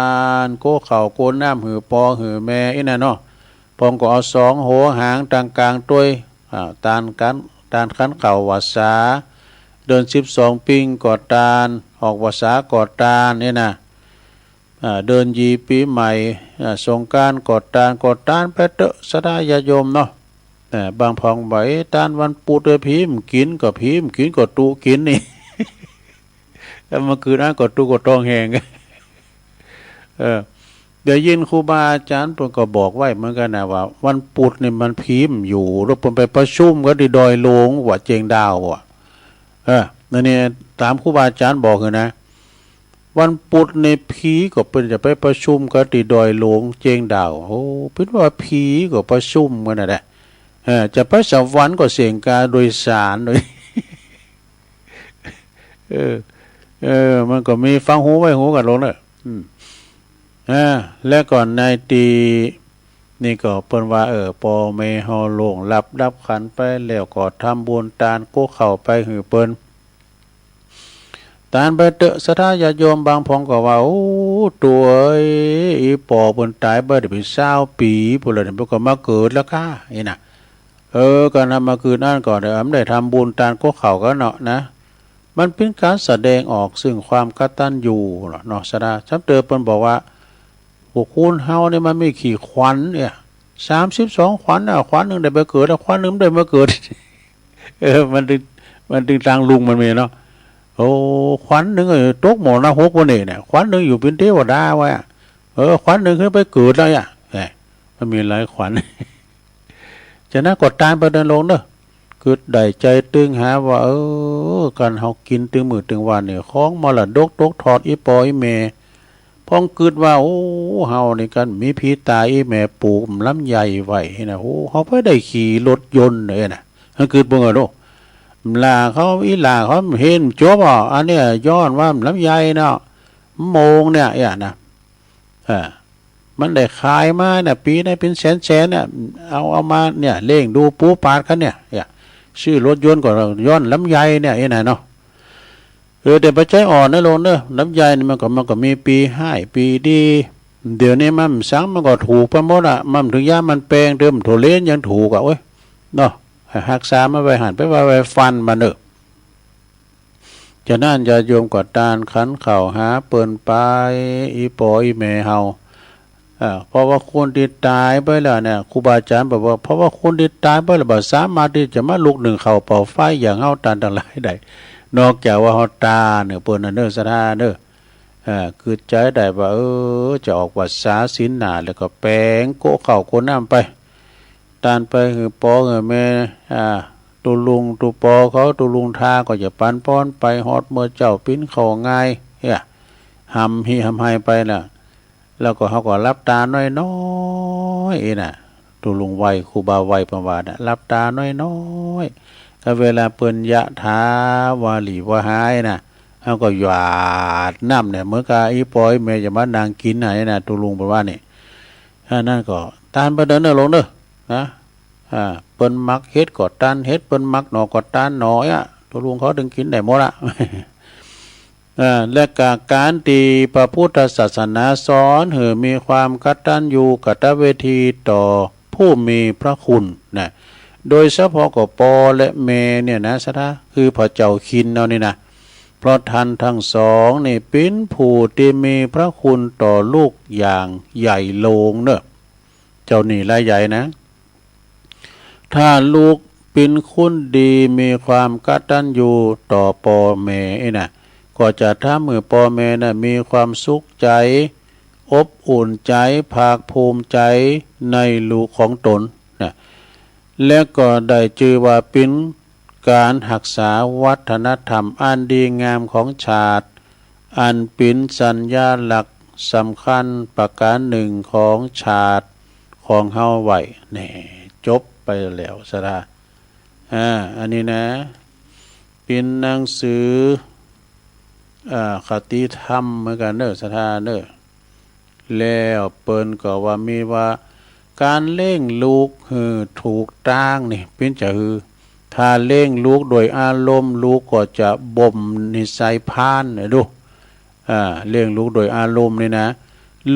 นโก้เข่าโกนน้ำหือปอหือแม่อีน่ะเนาะพองก็เอา2หัวหางทางกลางต้วยตานขันเข่าภาษาเดิน12ปิงกอดตานออกภาษากอดตานนี่นะเดินยีปีใหม่สงกรานต์กอดตานไปเตอะสดายาโยมเนาะบางพองใบตานวันปูเตพิมกินก็ตุกินนี่แล้วมาคืนนั้นก็ตุก็ต้องแหงเดี๋ยวยินครูบาอาจารย์เพิ่นก็บอกไว้เหมือนกันนะว่าวันพุธนี่มันพิมพ์อยู่แล้วเพิ่นไปประชุมก็ที่ดอยหลวงว่าเจงดาวว่ะนั่นนี่ตามครูบาอาจารย์บอกนะวันพุธในผีก็เป็นจะไปประชุมกันที่ดอยหลวงเจงดาวโอ้เป็นว่าผีก็ประชุมกันน่ะแหละจะไปสวรรค์ก็เสียงกาโดยสารโดยมันก็มีฟังหูไว้หูกันลงเนอะและก่อนในตีนี่ก็เปิ้นว่าปอเมเฮาลงรับขันไปแล้วก็ทำบุญตานโกเข้าไปหือเปิ้นตานไปเตอะสถาญาโยมบางพองก็ว่าโอ้ตัวอีปอเปิ้นตายบ่ได้เป็น20ปีพุ่นล่ะเพิ่นก็มาเกิดแล้วค่ะนี่น่ะก็นำมาคืนนั่นก่อนได้ทำบุญตานโกเข้ากันเนาะนะมันเป็นการแสดงออกซึ่งความกตัญญูเนาะสดาชับเตอเปิ้นบอกว่าพวกคุณเฮานี่มันไม่ขี่ขวัญเนี่ย32ขวัญขวัญนึงได้ไปเกิดแล้วขวัญนึงได้มาเกิดมันตึงทางลุงมันมีเนาะโอ้ขวัญนึงตกหมอนะ6วันนี้เนี่ยขวัญนึงอยู่เป็นเทวดาไว้ขวัญนึงขึ้นไปเกิดแล้วอ่ะมันมีหลายขวัญฉะนั้นกดตามไปเดินลงเด้อคือได้ใจตึงหาว่าการเฮากินตึงมื้อตึงวันนี่ของมรดกตกทอดอีปออีแม่พ้องคิดว่าโอ้เฮานี่กันมีพี่ตาอีแม่ปลูกลำไยไว้นะโอ้เฮาไปได้ขี่รถยนต์เลยนะมันคิดบ่โดลาเขาอีหลาเขาเห็นจบอ่ะอันเนี้ยย้อนว่าลำไยเนาะโมงเนี่ยนะ มันได้ขายมาเนี่ยปีได้เป็นแสนเนี่ยเอามาเนี่ยเล่งดูปูปาดกันเนี่ยชื่อรถยนต์ก็ย้อนลำไยเนี่ยไอ้ไหนเนาะแต่ปัจจัยอ่อนนะลงเนอะลำไยนี่มันก็มีปีให้ปีดีเดี๋ยวนี้มันสังมันก็ถูกไปหมดอ่ะมันถึงย่ามันแปลงเดิมโถเลนยังถูกอ่ะเว้ยเนาะหักษามาไว้หันไปไว้ฟันมาเนอะจะนั่นจะโยมกอดตานขันเข่าหาเปิ่นไปอีปออีเมเฮาเพราะว่าคนที่ตายไปแล้วเนี่ยครูบาอาจารย์บอกว่าเพราะว่าคนที่ตายไปแล้วบ่สามารถที่จะมาลุกหนึ่งเข่าเป่าไฟอย่างเฮาตานทั้งหลายได้นอกจากว่าเฮาตาเนี่ยเปิ้นน่ะเด้อศรัทธาเด้อคือใจได้ว่าจะออกวัดสาศีลหนาแล้วก็แปลงโกะเข้าโกน้ำไปตานไปคือปอแม่ตุลุงตุปอเขาตุลุงทาก็จะปันป้อนไปฮอดเมื่อเจ้าปิ้นเข้าง่ายหำหิหำไฮไปน่ะแล้วก็เขาก็รับตาน้อยๆน่ะตุลุงไวครูบาไวประวัติรับตาน้อยๆก็เวลาเปิ้นยะถาวาหลีวะหายน่ะเขาก็หยาดน้ำเนี่ยเมื่อกาอีปอยเมย์จะมานางกินไหนน่ะตุลุงประวัตินี่นั่นก็ตานประเดินเด้อลงเด้อนะเปิ้นมักเฮ็ดก็ตานเฮ็ดเปิ้นมักหนอก็ตานหนอยตุลุงเขาดึงกินได้หมดละและการตีพระพุทธศาสนาสอนให้มีความกตัญญูกตเวทีต่อผู้มีพระคุณนะโดยเฉพาะกับปอและเมเนี่ยนะสะท้าคือพระเจ้าคินเอานี่นะเพราะท่านทั้งสองนี่เป็นผู้ที่มีพระคุณต่อลูกอย่างใหญ่โลงเนอะเจ้านี่รายใหญ่นะถ้าลูกเป็นคุณดีมีความกตัญญูต่อปอเมนะก็จะทำให้พ่อแม่น่ะมีความสุขใจอบอุ่นใจภาคภูมิใจในลูกของตนนะและก็ได้ชื่อว่าเป็นการรักษาวัฒนธรรมอันดีงามของชาติอันเป็นสัญญาหลักสำคัญประการหนึ่งของชาติของเฮาไว้แน่จบไปแล้วสระอันนี้นะเป็นหนังสือคติธรรมเหมือนกันเนอะสถานเนอะแล้วเปิ้นก็ว่ามีว่าการเล่งลูกถูกตั้งนี่เป็นจะถ้าเล่งลูกโดยอารมณ์ลูกก็จะบ่มนิสัยพานนะดูเล่งลูกโดยอารมณ์นี่นะ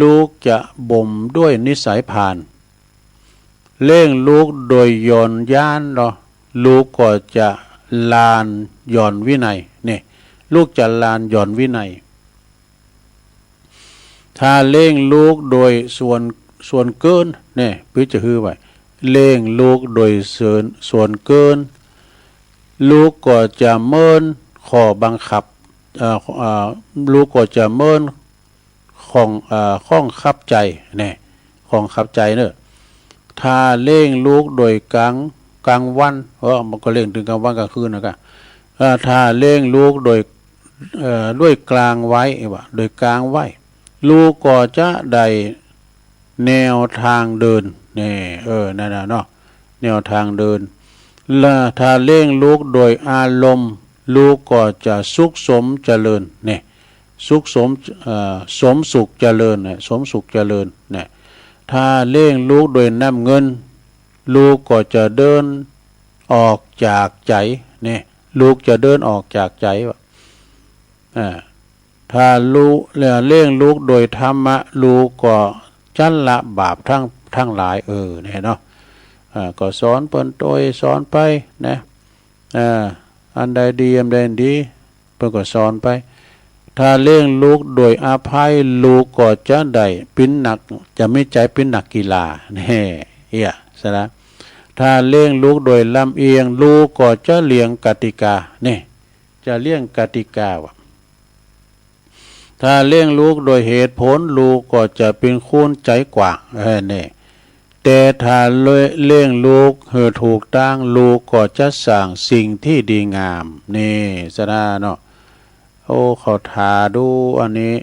ลูกจะบ่มด้วยนิสัยพานเล่งลูกโดยย่อนย่านเนาะลูกก็จะลานย่อนวินัยนี่ลูกจะลานย่อนวินัยถ้าเล่งลูกโดยส่วนเกินเนี่ยพิจารณาไว้เล่งลูกโดยส่วนเกินลูกก็จะเมินข้อบังคับลูกก็จะเมินข้องคับใจเนี่ยข้องคับใจเนอะถ้าเล่งลูกโดยกลางวันมันก็เล่งถึงกลางวันกลางคืนนะครับถ้าเล่งลูกโดยด้วยกลางไว้โดยกลางไว้ลูกก็จะได้แนวทางเดินนี่นั่นน่ะเนาะแนวทางเดินและถ้าเล่งลูกโดยอารมณ์ลูกก็จะสุขสมเจริญนี่สุขสมสุขเจริญเนี่ยสมสุขเจริญเนี่ยถ้าเล่งลูกโดยน้ำเงินลูกก็จะเดินออกจากใจนี่ลูกจะเดินออกจากใจถ้าลูกเล่งลูกโดยธรรมะลูกก็จันละบาปทั้งหลายเนี่ยเนาะก็สอนเปิ้นโดยสอนไปนะอันใดดีอันใดดีเปิ้นก็สอนไปถ้าเลี้ยงลูกโดยอาภัยลูกก็จะได้เป็นหนักจะไม่ใจเป็นหนักกีฬาเนี่ยสนะถ้าเลี้ยงลูกโดยลำเอียงลูกก็จะเลี้ยงกติกาเนี่ยจะเลี้ยงกติกาวะถ้าเลี้ยงลูกโดยเหตุผลลูกก็จะเป็นคนใจกว้างเนี่ยแต่ถ้าเลี้ยงลูกถูกตั้งลูกก็จะสั่งสิ่งที่ดีงามนี่สนะเนาะเขาทาดูอันนี้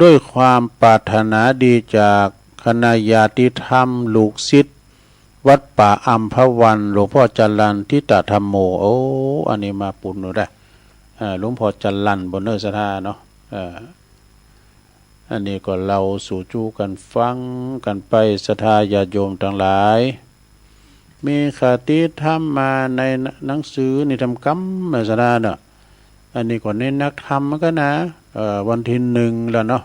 ด้วยความปรารถนาดีจากคณะญาติธรรมลูกศิษย์วัดป่าอัมพวันหลวงพ่อจันลันทิตธรรมโมอันนี้มาปุ่นหนูได้หลวงพ่อจันลันบนเนอร์สถาเนาะ อันนี้ก็เราสู่จูกันฟังกันไปศรัทธาญาติโยมทั้งหลายมีคติธรรมมาในหนังสือนี่ทำกรรมมาสนาเนาะอันนี้ก็ในนักธรรมมันก็นะวันที่1แล้วเนาะ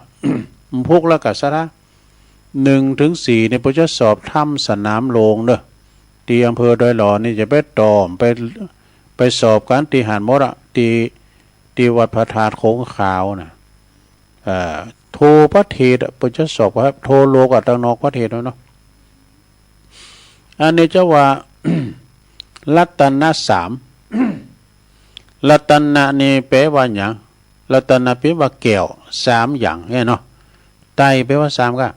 พวกละกัสระ1 ถึง 4เนี่ยพระจะสอบถ้ำสนามโลงเนอะที่อำเภอดอยหล่อนี่จะไปตอมไปสอบการตีหารมดอะที่วัดพระธาตุโค้งขาวนะโทพระเทศพระจะสอบครับโทโลกับตังนอกพระเทศเนาะอันนี้จะว่า รัตนะ3รัตนะนี่แปลว่าอย่างรัตนะแปลว่าแก้ว3อย่างเนี่ยเนาะไตแปลว่า3ก็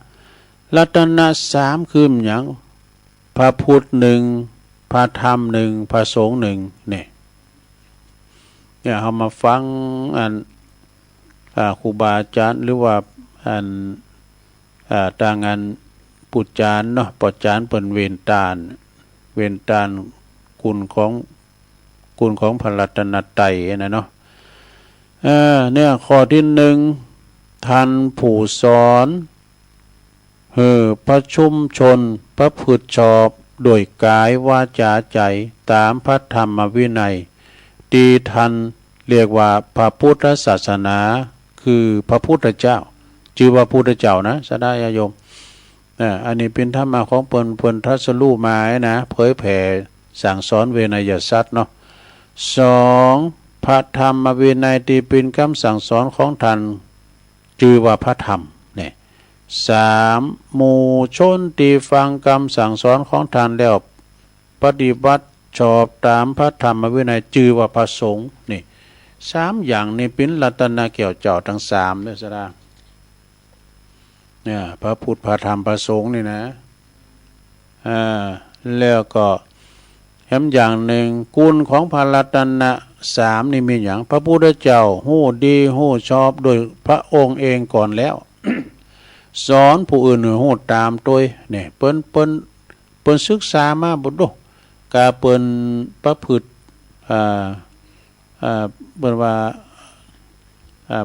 รัตนะ3คืออย่างพระพุทธ1พระธรรม1พระสงฆ์1เนี่ยเรามาฟังอันครูบาอาจารย์หรือว่าอันต่างอันปุจจารเนาะปุจจารเปิ่นเวนตาลคุณของพระรัตนตรัยนะเนาะเนี่ยข้อที่1ท่านผู้สอนประชุมชนประพฤติชอบโดยกายวาจาใจตามพระธรรมวินัยที่ท่านเรียกว่าพระพุทธศาสนาคือพระพุทธเจ้าชื่อว่าพุทธเจ้านะสดายโยมอันนี้เป็นธรรมะของเพิ่นทัศลูมานะเผยแผ่สั่งสอนเวนยสัตว์เนาะ2พระธรรมวินัยที่เป็นคำสั่งสอนของท่านชื่อว่าพระธรรมเนี่ย3หมู่ชนที่ฟังคำสั่งสอนของท่านแล้วปฏิบัติชอบตามพระธรรมวินัยชื่อว่าพระสงฆ์นี่3อย่างนี้เป็นรัตนะแก้วเจ้าทั้ง3เด้อสดาเนี่ยพระพุทธพระธรรมพระสงฆ์นี่นะแล้วก็แถมอย่างหนึ่งกุลของพระรัตนะ3นี่มีอย่างพระพุทธเจ้าฮู้ดีฮู้ชอบโดยพระองค์เองก่อนแล้ว สอนผู้อื่นฮู้ตามโดยเนี่ยเปิ้นศึกษามาบ่ดกาเปิ้นประพฤติเปิ้นว่า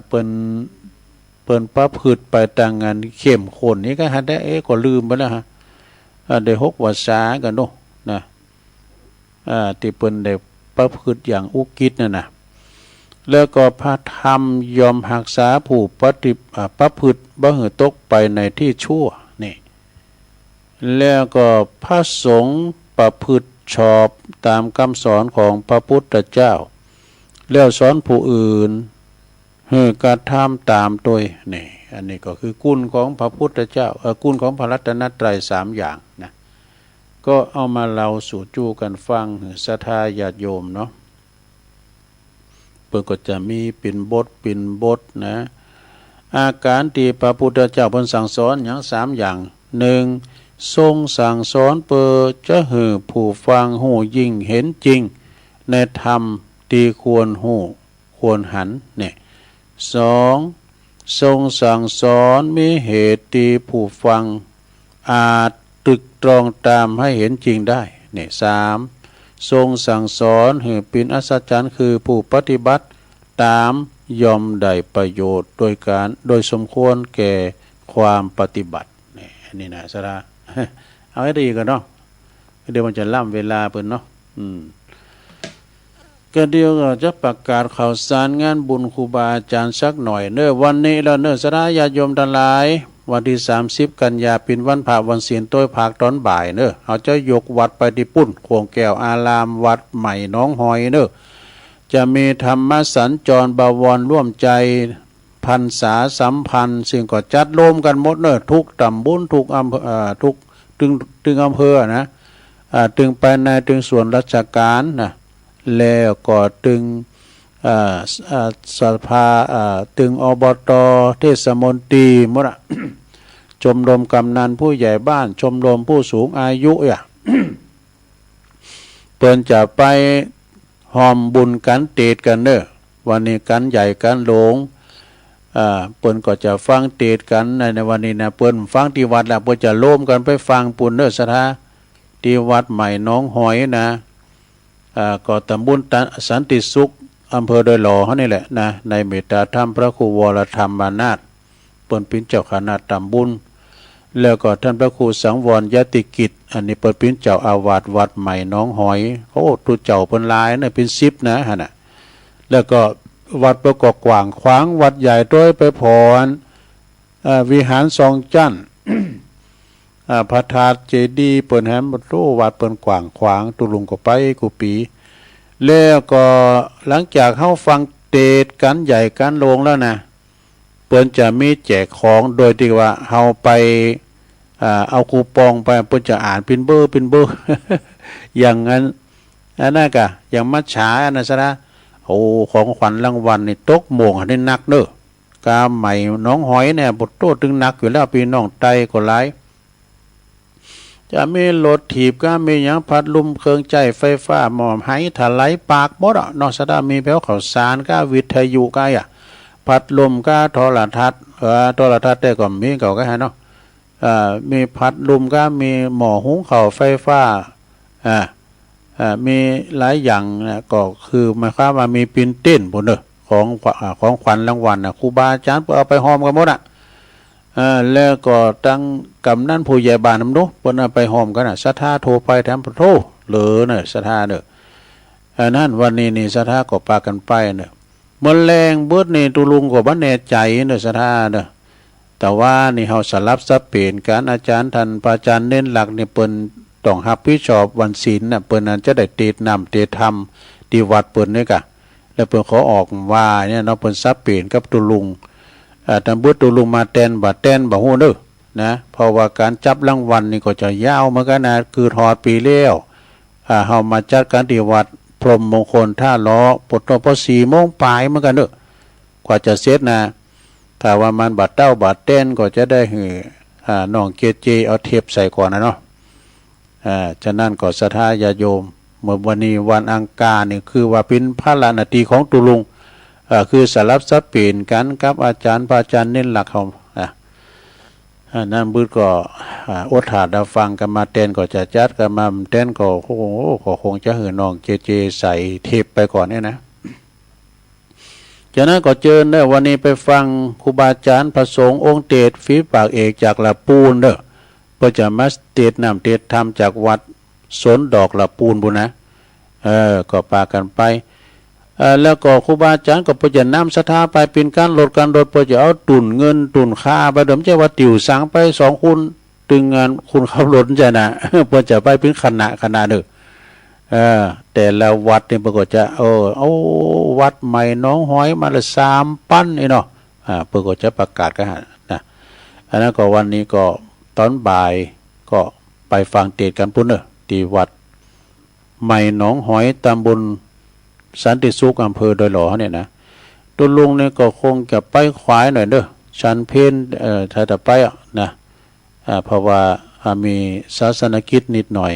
เปิ้นประพฤติไปต่างงานเข้มข้นนี่ก็หัดได้ก็ลืมไปแล้วฮะได้6วาษากันเนาะนะที่เปิ้นได้ประพฤติอย่างอุกิจนั่นน่ะแล้วก็พระธรรมยอมรักษาผู้ประพฤติบ่ให้ตกไปในที่ชั่วนี่แล้วก็พระสงฆ์ประพฤติชอบตามคำสอนของพระพุทธเจ้าแล้วสอนผู้อื่นให้กระทำตามโดยนี่อันนี้ก็คือกุลของพระพุทธเจ้ากุลของพระรัตนตรัย3อย่างนะก็เอามาเล่าสู่จูกันฟังศรัทธาญาติโยมเนาะเปิ่นก็จะมีเป็นบทนะอาการที่พระพุทธเจ้าเพิ่นสั่งสอนอย่าง3อย่าง1ทรงสั่งสอนเปิดจะให้ผู้ฟังหู้ยิ่งเห็นจริงในธรรมที่ควรหู้ควรหันเนี่ย2ทรงสั่งสอนมีเหตุที่ผู้ฟังอาจตรึกตรองตามให้เห็นจริงได้เนี่ย3ทรงสั่งสอนให้เป็นอัศจรรย์คือผู้ปฏิบัติตามย่อมได้ประโยชน์โดยสมควรแก่ความปฏิบัตินี่นะสระ เอาให้ดีกันเนาะเดี๋ยวมันจะล่ำเวลาเพิ่นเนาะก็เดียวก็จะประกาศข่าวสารงานบุญครูบาอาจารย์สักหน่อยเนอะวันนี้แล้วเนอะสระญาติโยมทั้งหลายวันที่30กันยาเป็นวันพระวันศีลต้อยภาคตอนบ่ายเนอะเขาจะยกวัดไปที่ปุ้นโขงแก้วอารามวัดใหม่น้องหอยเนอะจะมีธรรมสัญจรบวรร่วมใจพรรษาสัมพันธ์ซึ่งก็จัดโลมกันหมดเนอะทุกตำบลทุกอำเภอทุกตึงอำเภอนะตึงไปในตึงส่วนราชการนะแล้วก็ตึงสภาตึงอบตเทศมนตรีหมด ชมรมกำนันผู้ใหญ่บ้านชมรมผู้สูงอายุเปิ้นจะไปหอมบุญกันเตดกันเนอะวันนี้กันใหญ่กันหลงเปิ้นก็จะฟังเตดกันในวันนี้นะเปิ้นฟังที่วัดแล้วเปิ้นจะโลมกันไปฟังปุณเนอะสถาที่วัดใหม่น้องหอยนะก็ตำบลสันติสุขอำเภอดอยหล่อเขานี่แหละนะในเมตตาธรรมพระครูวรธรรมนาถ เปิ้นเป็นเจ้าคณะตำบุญแล้วก็ท่านพระครูสังวรยติกิจอันนี้เปิ้นเป็นเจ้าอาวาสวัดใหม่หนองหอยโอ้ตุเจ้าเปิ้นหลายน่ะเป็น10นะหั่นน่ะแล้วก็วัดประกอบกว้างขวางวัดใหญ่โดยไปพรวิหารสองจั่น พระธาตุเจดีย์เปิ้นแหมโตวัดเปิ้นกว้างขวางตุลุงก็ไปกูปีแล้วก็หลังจากเฮาฟังเทศน์กันใหญ่กันโลงแล้วนะเปิ้นจะมีแจกของโดยที่ว่าเฮาไปเอาคูปองไปเปิ้นจะอ่านเป็นเบอร์ อย่างนั้นอันนั้นก็อย่างมัจฉาอันนั้นซะนะโอ้ของขวัญรางวัลนี่ตกโมงให้นักเด้อกาใหม่น้องหอยเนี่ยบทโตตึงนักอยู่แล้วพี่น้องไตก็หลายจะมีรถถีบก็มีหยังพัดลมเครื่องใจไฟฟ้าหมอมไหถลายปากหมดอ่ะนอกสดามีแผ่วข้าวสารก็วิทยุก็พัดลมก็โทรทัศน์โทรทัศน์ได้ก็มีเก่าก็ให้เนาะมีพัดลมก็มีหม้อหุงข้าวไฟฟ้ามีหลายอย่างนะก็คือหมายความว่ามีปิ่นเต้นพุ่นเด้อของขวัญรางวัลน่ะครูบาอาจารย์เอาไปหอมกันหมดแล้วก็ตั้งกำนันผู้ใหญ่บ้านนำเนาะเพิ่นเอาไปหอมกันน่ะศรัทธาโทรไปแถมโทรเหลือน่ะศรัทธาเด้อนั้นวันนี้นี่ศรัทธาก็พากันไปเด้อมื้อแลงเบิดนี่ตุลุงก็บ่แน่ใจเด้อศรัทธาเด้อแต่ว่านี่เฮาสลับสับเปลี่ยนกันอาจารย์ท่านพระอาจารย์เน้นหลักนี่เปิ้นต้องรับผิดชอบวันศีลน่ะเปิ้นนั้นจะได้เทศนำเทศธรรมที่วัดเปิ้นนี่กะแล้วเปิ้นขอออกว่าเนี่ยเนาะเปิ้นสับเปลี่ยนกับตุลุงท่านบุตรตุลุงมาแตนบ่ฮู้เด้อนะเพราะว่าการจับรางวัลนี่ก็จะยาวเหมือนกันนะคือทอดปีแล้วเฮามาจัดการที่วัดพรหมมงคลท่าล้อปดพอ4 โมงปลายเหมือนกันเด้อกว่าจะเสร็จนะถ้าว่ามันบาดเต้าบาดเต้นก็จะได้หือน้องเกจเอาเทปใส่ก่อนนะเนาะฉะนั้นก็ศรัทธาญาโยมเมื่อวันนี้วันอังคารนี่คือว่าเป็นพระนาทีของตุลุงคือสลับสับเปลี่ยนกันกับอาจารย์พระอาจารย์เน้นหลักเขานั่นบืดก็อดถาดฟังกันมาเต้นก็จะจัดกันมาเต้นก็ก็คงจะหือน้องเจใส่เทปไปก่อนเนี่ยนะจากนั้นก็เจอเนี่ยวันนี้ไปฟังครูบาอาจารย์พระสงฆ์องค์เตศฝีปากเอกจากละปูนเด้อเพื่อจะมาเทศนำเทศธรรมจากวัดสนดอกละปูนบุญนะก็พากันไปแล้วก็ครูบาอาจารย์ก็เพื่อจะนำศรัทธาไปเป็นการลดเพื่อจะเอาตุนเงินตุนค่าไปเดิมใจว่าติ่วสังไป2 คุณตึงเงินคุณขับรถจะนะ เพื่อจะไปเป็นคณะเด้อแต่ละวัดเนี่ยปรากฏจะเอาวัดใหม่น้องหอยมาละ3 ปั้นเนาะปรากฏจะประกาศกันนะอันนั้นก็วันนี้ก็ตอนบ่ายก็ไปฟังเทศน์กันพุ่นเด้อที่วัดใหม่หนองหอยตำบลสันติสุขอำเภอดอยหล่อเนี่ยนะตัวลุงเนี่ยก็คงจะไปขวายหน่อยเด้อชันเพนถ้าจะไปนะเพราะว่ามีศาสนกิจนิดหน่อย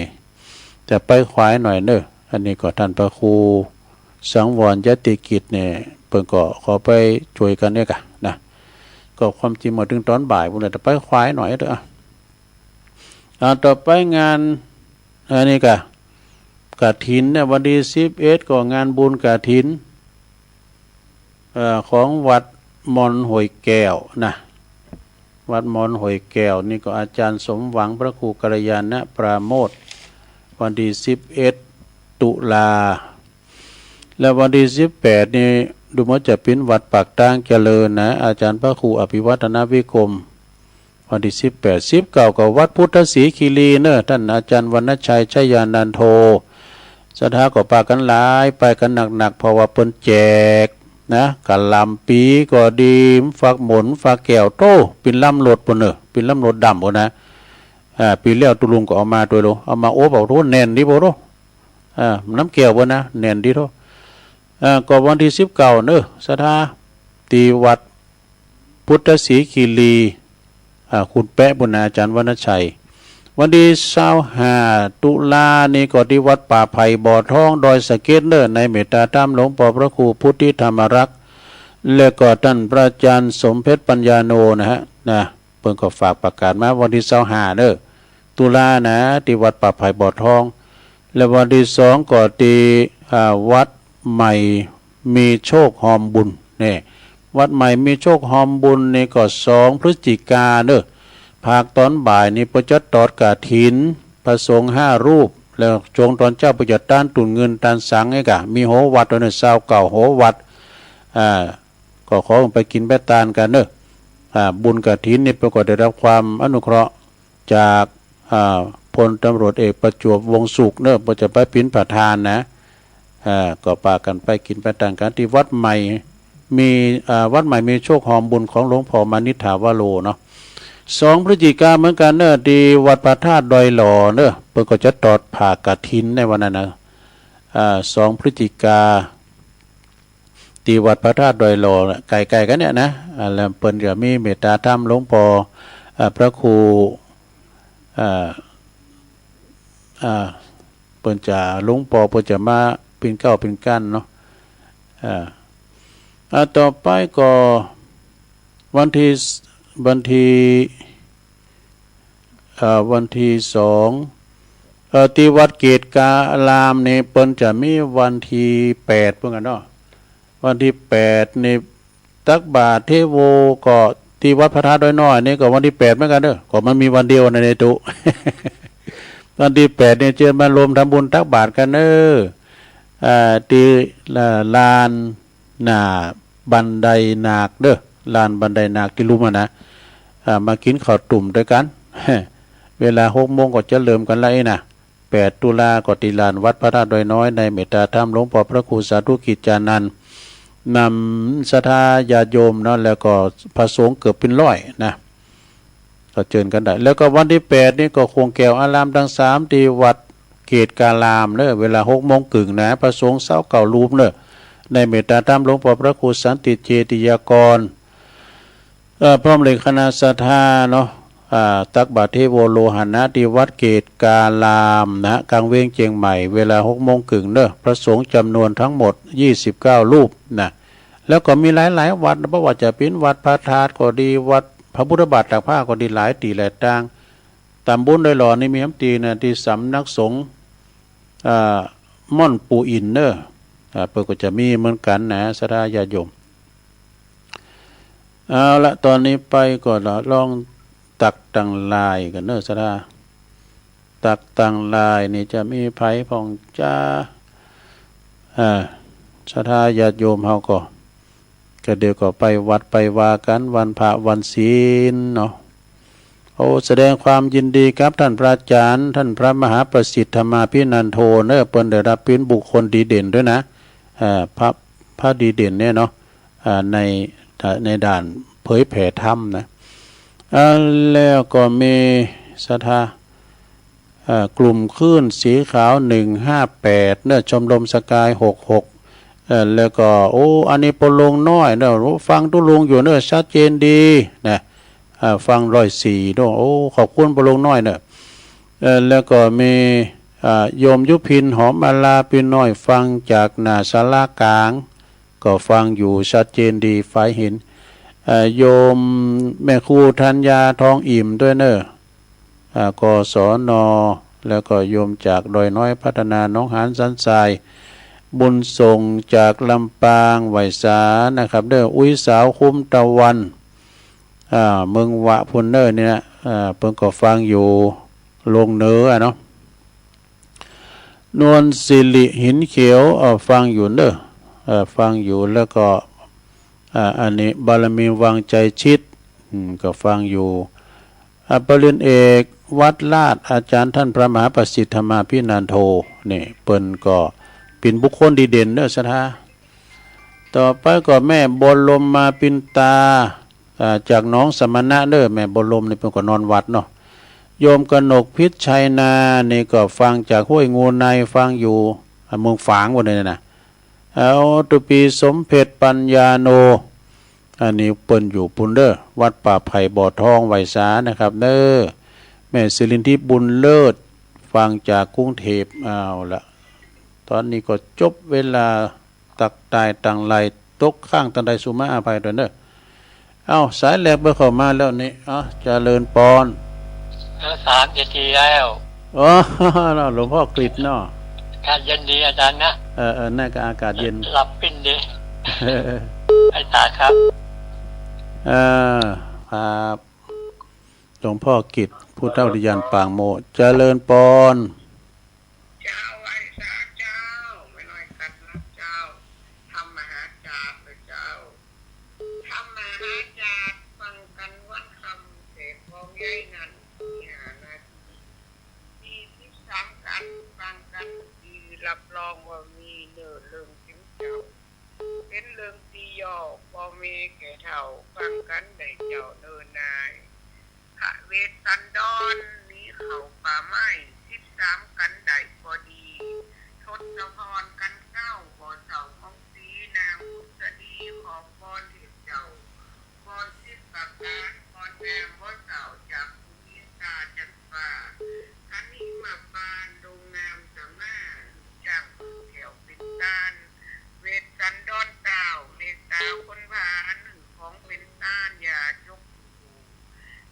แต่ไปขวายหน่อยเด้ออันนี้ก็ท่านพระครูสังวรยติกิจเนี่ยเพิ่นก็ขอไปช่วยกันเนี่ยกะนะก็ความจริงมาถึงตอนบ่ายพุ่นเลยแต่ไปขวายหน่อยเด้อต่อไปงานอันนี้กะกฐินเนี่ยวันที่11ก็งานบุญกฐินของวัดมอนห้วยแก้วนะวัดมอนห้วยแก้วนี่ก็อาจารย์สมหวังพระครูกัลยาณปราโมทย์วันที่11 ตุลาแล้ววันที่18นี่ดูเหมือนจะเป็นวัดปากตางเจริญนะอาจารย์พระครูอภิวัฒนวิกรมวันที่18 19ก็วัดพุทธศรีคีรีเนอะท่านอาจารย์วรรณชัยชัยยานันโทศรัทธาก็ปากันหลายไปกันหนักเพราะว่าเปิ้นแจกนะกะลำปีก็ดีฝักหมุนฝักแก้วโตเป็นลำรถปุ่นเนอะเป็นลำรถดำปุ่นนะปีแล้วตุลุงก็เอามาตัวโลเอามาโอ้บอกโทษแน่นดิบ่โตน้ำแก้วปุ่นนะแน่นดิโตก็วันที่19เนอะศรัทธาที่วัดพุทธศรีคีรีคุณแปะปุ่นนะอาจารย์วรรณชัยวันที่25 ตุลานี่ก็ที่วัดป่าไผ่บ่อทองดอยสะเก็ดเนอในเมตตาธรรมหลวงพ่อพระครูพุทธิธรรมรักษ์และก็ท่านพระอาจารย์สมเพชรปัญญาโนนะฮะเพิ่นก็ฝากประกาศมาวันที่25เด้อตุลานะที่วัดป่าไผ่บ่อทองและวันที่2ก็ที่วัดใหม่มีโชคหอมบุญนี่ วัดใหม่มีโชคหอมบุญนี่ก็2 พฤศจิกาเด้อภาคตอนบ่ายนี่ประจัดตอดกฐินพระสงฆ์5 รูปแล้วจงตอนเจ้าประจัดต้านตุนเงินตานสังไอ้กะมีโหวัดตัวนึงเก่าโหวัดก็ขอไปกินไปตานกันเด้อบุญกฐินนี่ปรากฏได้รับความอนุเคราะห์จากพลตำรวจเอกประจวบวงศ์สุขเนอะจะไปพินประธานนะก็ปากันไปกินไปต่างกันที่วัดใหม่มีวัดใหม่มีโชคหอมบุญของหลวงพ่อมานิถาวโรเนาะ2 พฤศจิกาเหมือนกันเนอะที่วัดพระธาตุดอยหล่อเนอะเปิดก็จะตอดผ่ากฐินในวันนั้นนะ2 พฤศจิกาที่วัดพระธาตุดอยหล่อไกลๆกันเนี่ยนะแล้วเปิ้นก็มีเมตตาธรรมหลวงพ่อพระครูเปิ้นจะหลวงพ่อเปิ้นจะมาเป็นเก้าเป็นกั้นเนาะต่อไปก็วันที่2ที่วัดเกตกาอารามนี่เปิ้นจะมีวันที่8เพิ่นกันเนาะวันที่8นี่ตักบาตรเทโวก็ที่วัดพระธาตุดอยน้อยนี่ก็วันที่8เหมือนกันเด้อก็มันมีวันเดียวในตุ วันที่8นี่เชิญมารวมทำบุญตักบาตรกันเด้อที่ลานบันไดนาคเด้อลานบันไดนาคที่รู้มานะมากินข้าวตุ่มด้วยกัน เวลา6 โมงก็จะเริ่มกันแล้วนะ8 ตุลาก็ที่ลานวัดพระธาตุดอยน้อยในเมตตาธรรมหลวงพ่อพระครูสาธุกิจจานันท์นำศรัทธาญาติโยมเนาะแล้วก็พระสงฆ์เกือบเป็น100นะก็เชิญกันได้แล้วก็วันที่8นี่ก็ควงแก้วอารามทั้ง3ที่วัดเกตกาลามเนอะเวลา6 โมงครึ่งนะพระสงฆ์29 รูปเนอะในเมตตาธรรมหลวงพ่อพระครูสันติเจติยากรพร้อมเลยคณะศรัทธาเนาะตักบาตรเทโวโลหณะที่วัดเกตกาลามนะกลางเวียงเชียงใหม่เวลา6 โมงครึ่งเนอะพระสงฆ์จำนวนทั้งหมด29 รูปนะแล้วก็มีหลายๆวัดเพราะว่าจะเป็นวัดพระธาตุก็ดีวัดพระพุทธบาทตากผ้าก็ดีหลายตีหลายต่างตำบลดอยหล่อนี่มีน้ำตีนะที่สำนักสงฆ์ม่อนปูอินเนอร์เปิดก็จะมีเหมือนกันนะศรัทธาญาติโยมเอาละตอนนี้ไปก็ลองตักตังลายกันเนอร์ศรัทธาตักตังลายนี่จะมีไผ่ผ่องจ้าศรัทธาญาติโยมเฮาก็เดี๋ยวก็ไปวัดไปวากันวันพระวันศีลเนาะแสดงความยินดีครับท่านพระอาจารย์ท่านพระมหาประสิทธิ์ธรรมาภินันโทเนอะเปิ้นได้รับเป็นบุคคลดีเด่นด้วยนะพระดีเด่นเนี่ยเนาะในด่านเผยแผ่ธรรมนะแล้วก็มีศรัทธากลุ่มคลื่นสีขาว158เนอะชมรมสกาย66แล้วก็อันนี้ปลงน้อยเนอะฟังตุลุงอยู่เนอะชัดเจนดีนะฟัง104เนอะขอบคุณปลงน้อยเนอะแล้วก็มีโยมยุพินหอมอาลาปินน้อยฟังจากหน้าศาลากลางก็ฟังอยู่ชัดเจนดีฝ่ายเห็นโยมแม่ครูธัญญาทองอิ่มด้วยเนอะกศนแล้วก็โยมจากดอยน้อยพัฒนาน้องหานสันทรายบุญส่งจากลำปางไหวสานะครับเด้ออุ้ยสาวคุ้มตะวันเมืองวะพุนเนอร์เนี่ยเพิ่งก็ฟังอยู่ลงเนื้อเนาะนวลสิริหินเขียวฟังอยู่เนอะฟังอยู่แล้วก็อันนี้บารมีวังใจชิดก็ฟังอยู่ปริญญาเอกวัดลาดอาจารย์ท่านพระมหาประสิทธิ์ธรรมาภินันโทนี่เปิ้นก็เป็นบุคคลดีเด่นเด้อศรัทธาต่อไปก็แม่บรมมาปินตาจากน้องสมณะเด้อแม่บรมนี่เพิ่นก็นอนวัดเนาะโยมกนกพิษชัยนานี่ก็ฟังจากห้วยงูในฟังอยู่เมืองฝางวันนี้นะตุปีสมเพชรปัญญาโนอันนี้เปิ้นอยู่ปุ่นเด้อวัดป่าไผ่บ่อทองไหวสานะครับเด้อแม่สิรินทิพย์บุญเลิศฟังจากกรุงเทพเอาละตอนนี้ก็จบเวลาตักตายตังไหลตกข้างตันไดสุมาอาภัยด้วยเด้อสายแหลกเบอร์เข้ามาแล้วนี่เจริญปอน3 นาทีแล้วหลวงพ่อกฤษเนาะอากาศเย็นดีอาจารย์นะน่าก็อากาศเย็นหลับปิ้นดีอาจารย์ครับ ครับหลวงพ่อกิจผู้เฒ่าดิยันปางโมเจริญปนเจ้าไอ้สาเจ้าไม่น้อยกัดนะเจ้าทำมหาจาดเลยเจ้าทำมหาจาดฟังกันวันคำเศษพองใหญ่นั้นนาที23กันฟังกันดีรับรองว่ามีเนื้อเรื่องถึงเจ้าเป็นเรื่องที่ย่อบ่มีแก่เท่าฟังกันได้เจ้าเนินนายพระเวสสันดรนี้เขาป่าไม้13กันได้พอดีทศพรกันเก้าบ่อเสาของสีนางพุทธดีของบอนเทพเจ้าบอนสิบประการบอนแอมบ่อเสาจากภูมิตาจันฟ้าคันนี้มาบานดงงามสมาจากแถวปิดตานเวสสันดรเก้าเมตตาคนพาอันหนึ่งของเป็นตานอย่าจก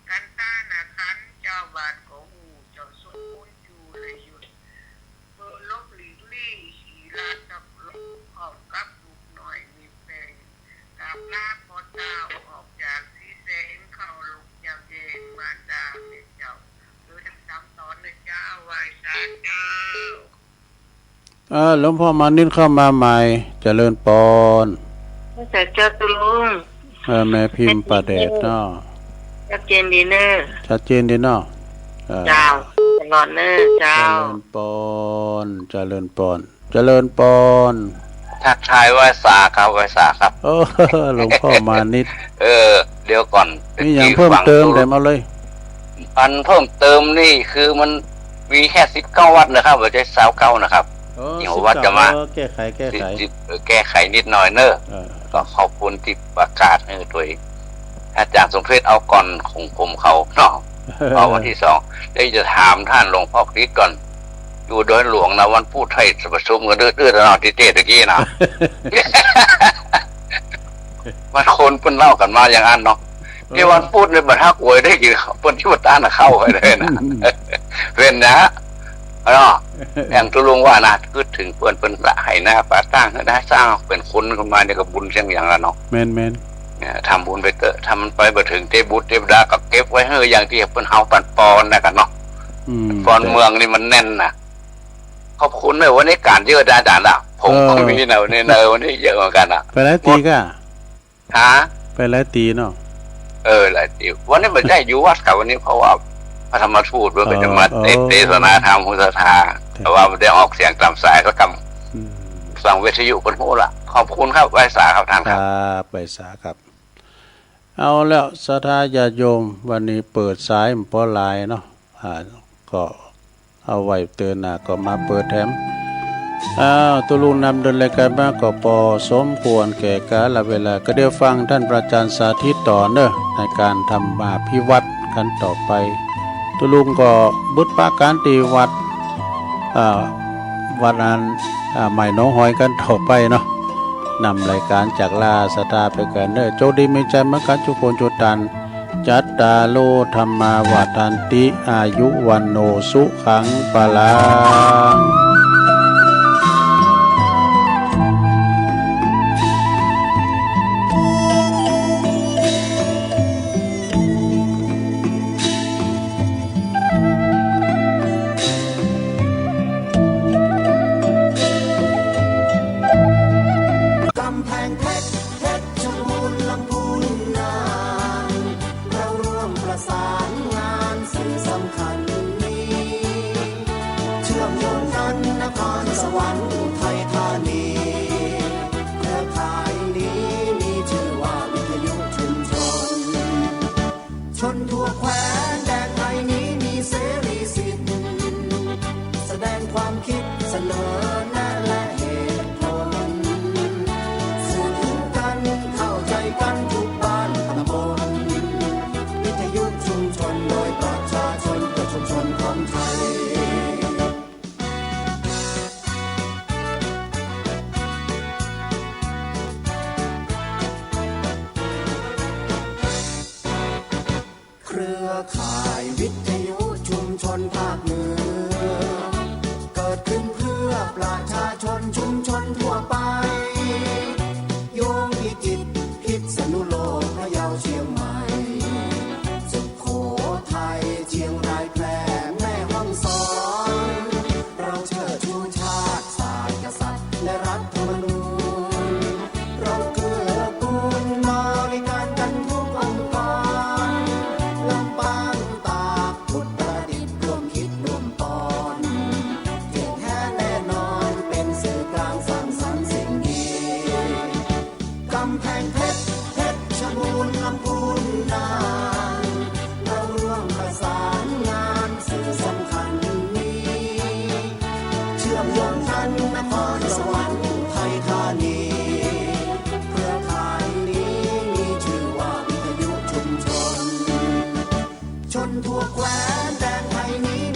กันตานาคันเจ้าบานของหูเจ้าสมบูรณ์จูเลยหยุดเบอร์ลบหลีกลี่สีลากับลบขอบกับบุกหน่อยมีแปลงกาบลาพอเต้าออกจากสีแสงเข้าลุกยามเย็นมารดาเป็นเจ้าหรือทั้งสามตอนเลยเจ้าไหว้สาเจ้าหลวงพ่อมานิดเข้ามาใหม่เจริญปนแต่เจ้าตุลุงแม่พิมพ์ประเดชเนาะชัดเจนดีเนอร์ชัดเจนดีเนาะเจ้าตลอดเนอร์เจ้าเจริญปนเจริญปนทักทายไหว้สาครับไหว้สาครับหลวงพ่อมานิดเดี๋ยวก่อนมีอย่างเพิ่มเติมได้มาเลยอันเพิ่มเติมนี่คือมันมีแค่19วัดนะครับไม่ใช่29นะครับอย่างวัดจะมาแก้ไขนิดหน่อยเนอะก็ขอบคุณที่ประกาศให้ตัวเองอาจารย์สมเพชเอาก่อนของผมเขาเนาะเอาวันที่2ได้จะถามท่านหลวงพ่อคริสก่อนอยู่โดยหลวงนะวันพูดไทยประชุมกันเดือดๆนะที่เตะกี้นะมันคนเพิ่นเล่ากันมาอย่างนั้นเนาะที่วันพูดในบัตรฮักอวยได้ยินเพิ่นที่วัดต้านเข้าไปเลยนะเป็นนะเนาะอย่างตุลุงว่านะคือถึงเพิ่นละให้หน้าป่าตั้งได้สร้างเป็นคนขึ้นมาเนี่ยกับบุญเช่นอย่างนั้นเนาะแม่นทำบุญไปเตอะทำมันไปบ่ถึงเทบุตรเทวดาก็เก็บไว้เฮ้ยอย่างที่เพิ่นเฮาปันปอนนะกันเนาะปอนเมืองนี่มันแน่นนะขอบคุณเลยวันนี้การเยอะอาจารย์อ่ะผมก็มีเนอะในวันนี้เยอะเหมือนกันอ่ะไปแล้วตีก็ไปแล้วตีเนาะหลายตีวันนี้ไม่ได้อยู่วัดกับวันนี้เพราะว่าพระธรรมทูตด้วยจะมาเทศนาธรรมพุทธทาแต่ว่าได้ออกเสียงตามสายก็กำสั่งวิทยุคนพูดละขอบคุณครับไว้สาครับท่านครับไว้สาครับเอาแล้วศรัทธาญาติโยมวันนี้เปิดสายมันพอลายเนาะก็เอาไว้เตือนน่ะก็มาเปิดแถมตุลุงนำเดินรายการมาก็พอสมควรแก่กาลเวลาก็เดี๋ยวฟังท่านพระอาจารย์สาธิตต่อเนอะในการทำมาพิวัตรกันต่อไปตุลุงก็บุตรปาการตีวัดวันนั้นใหม่น้องหอยกันต่อไปเนาะนำรายการจากลาสตาไปกันเนอะโจดีมีใจเมื่อกันจุโคนจุตันจัตตาโลธรรมาวาทันติอายุวันโนสุขังปะลังข่ายวิทยุชุมชนภาคเหนือเกิดขึ้นเพื่อประชาชนชุมชนทั่วไปโยงพิจิตรพิษณุโลกพะเยาเชียง ทั่วแคว้นแดนไทยนี้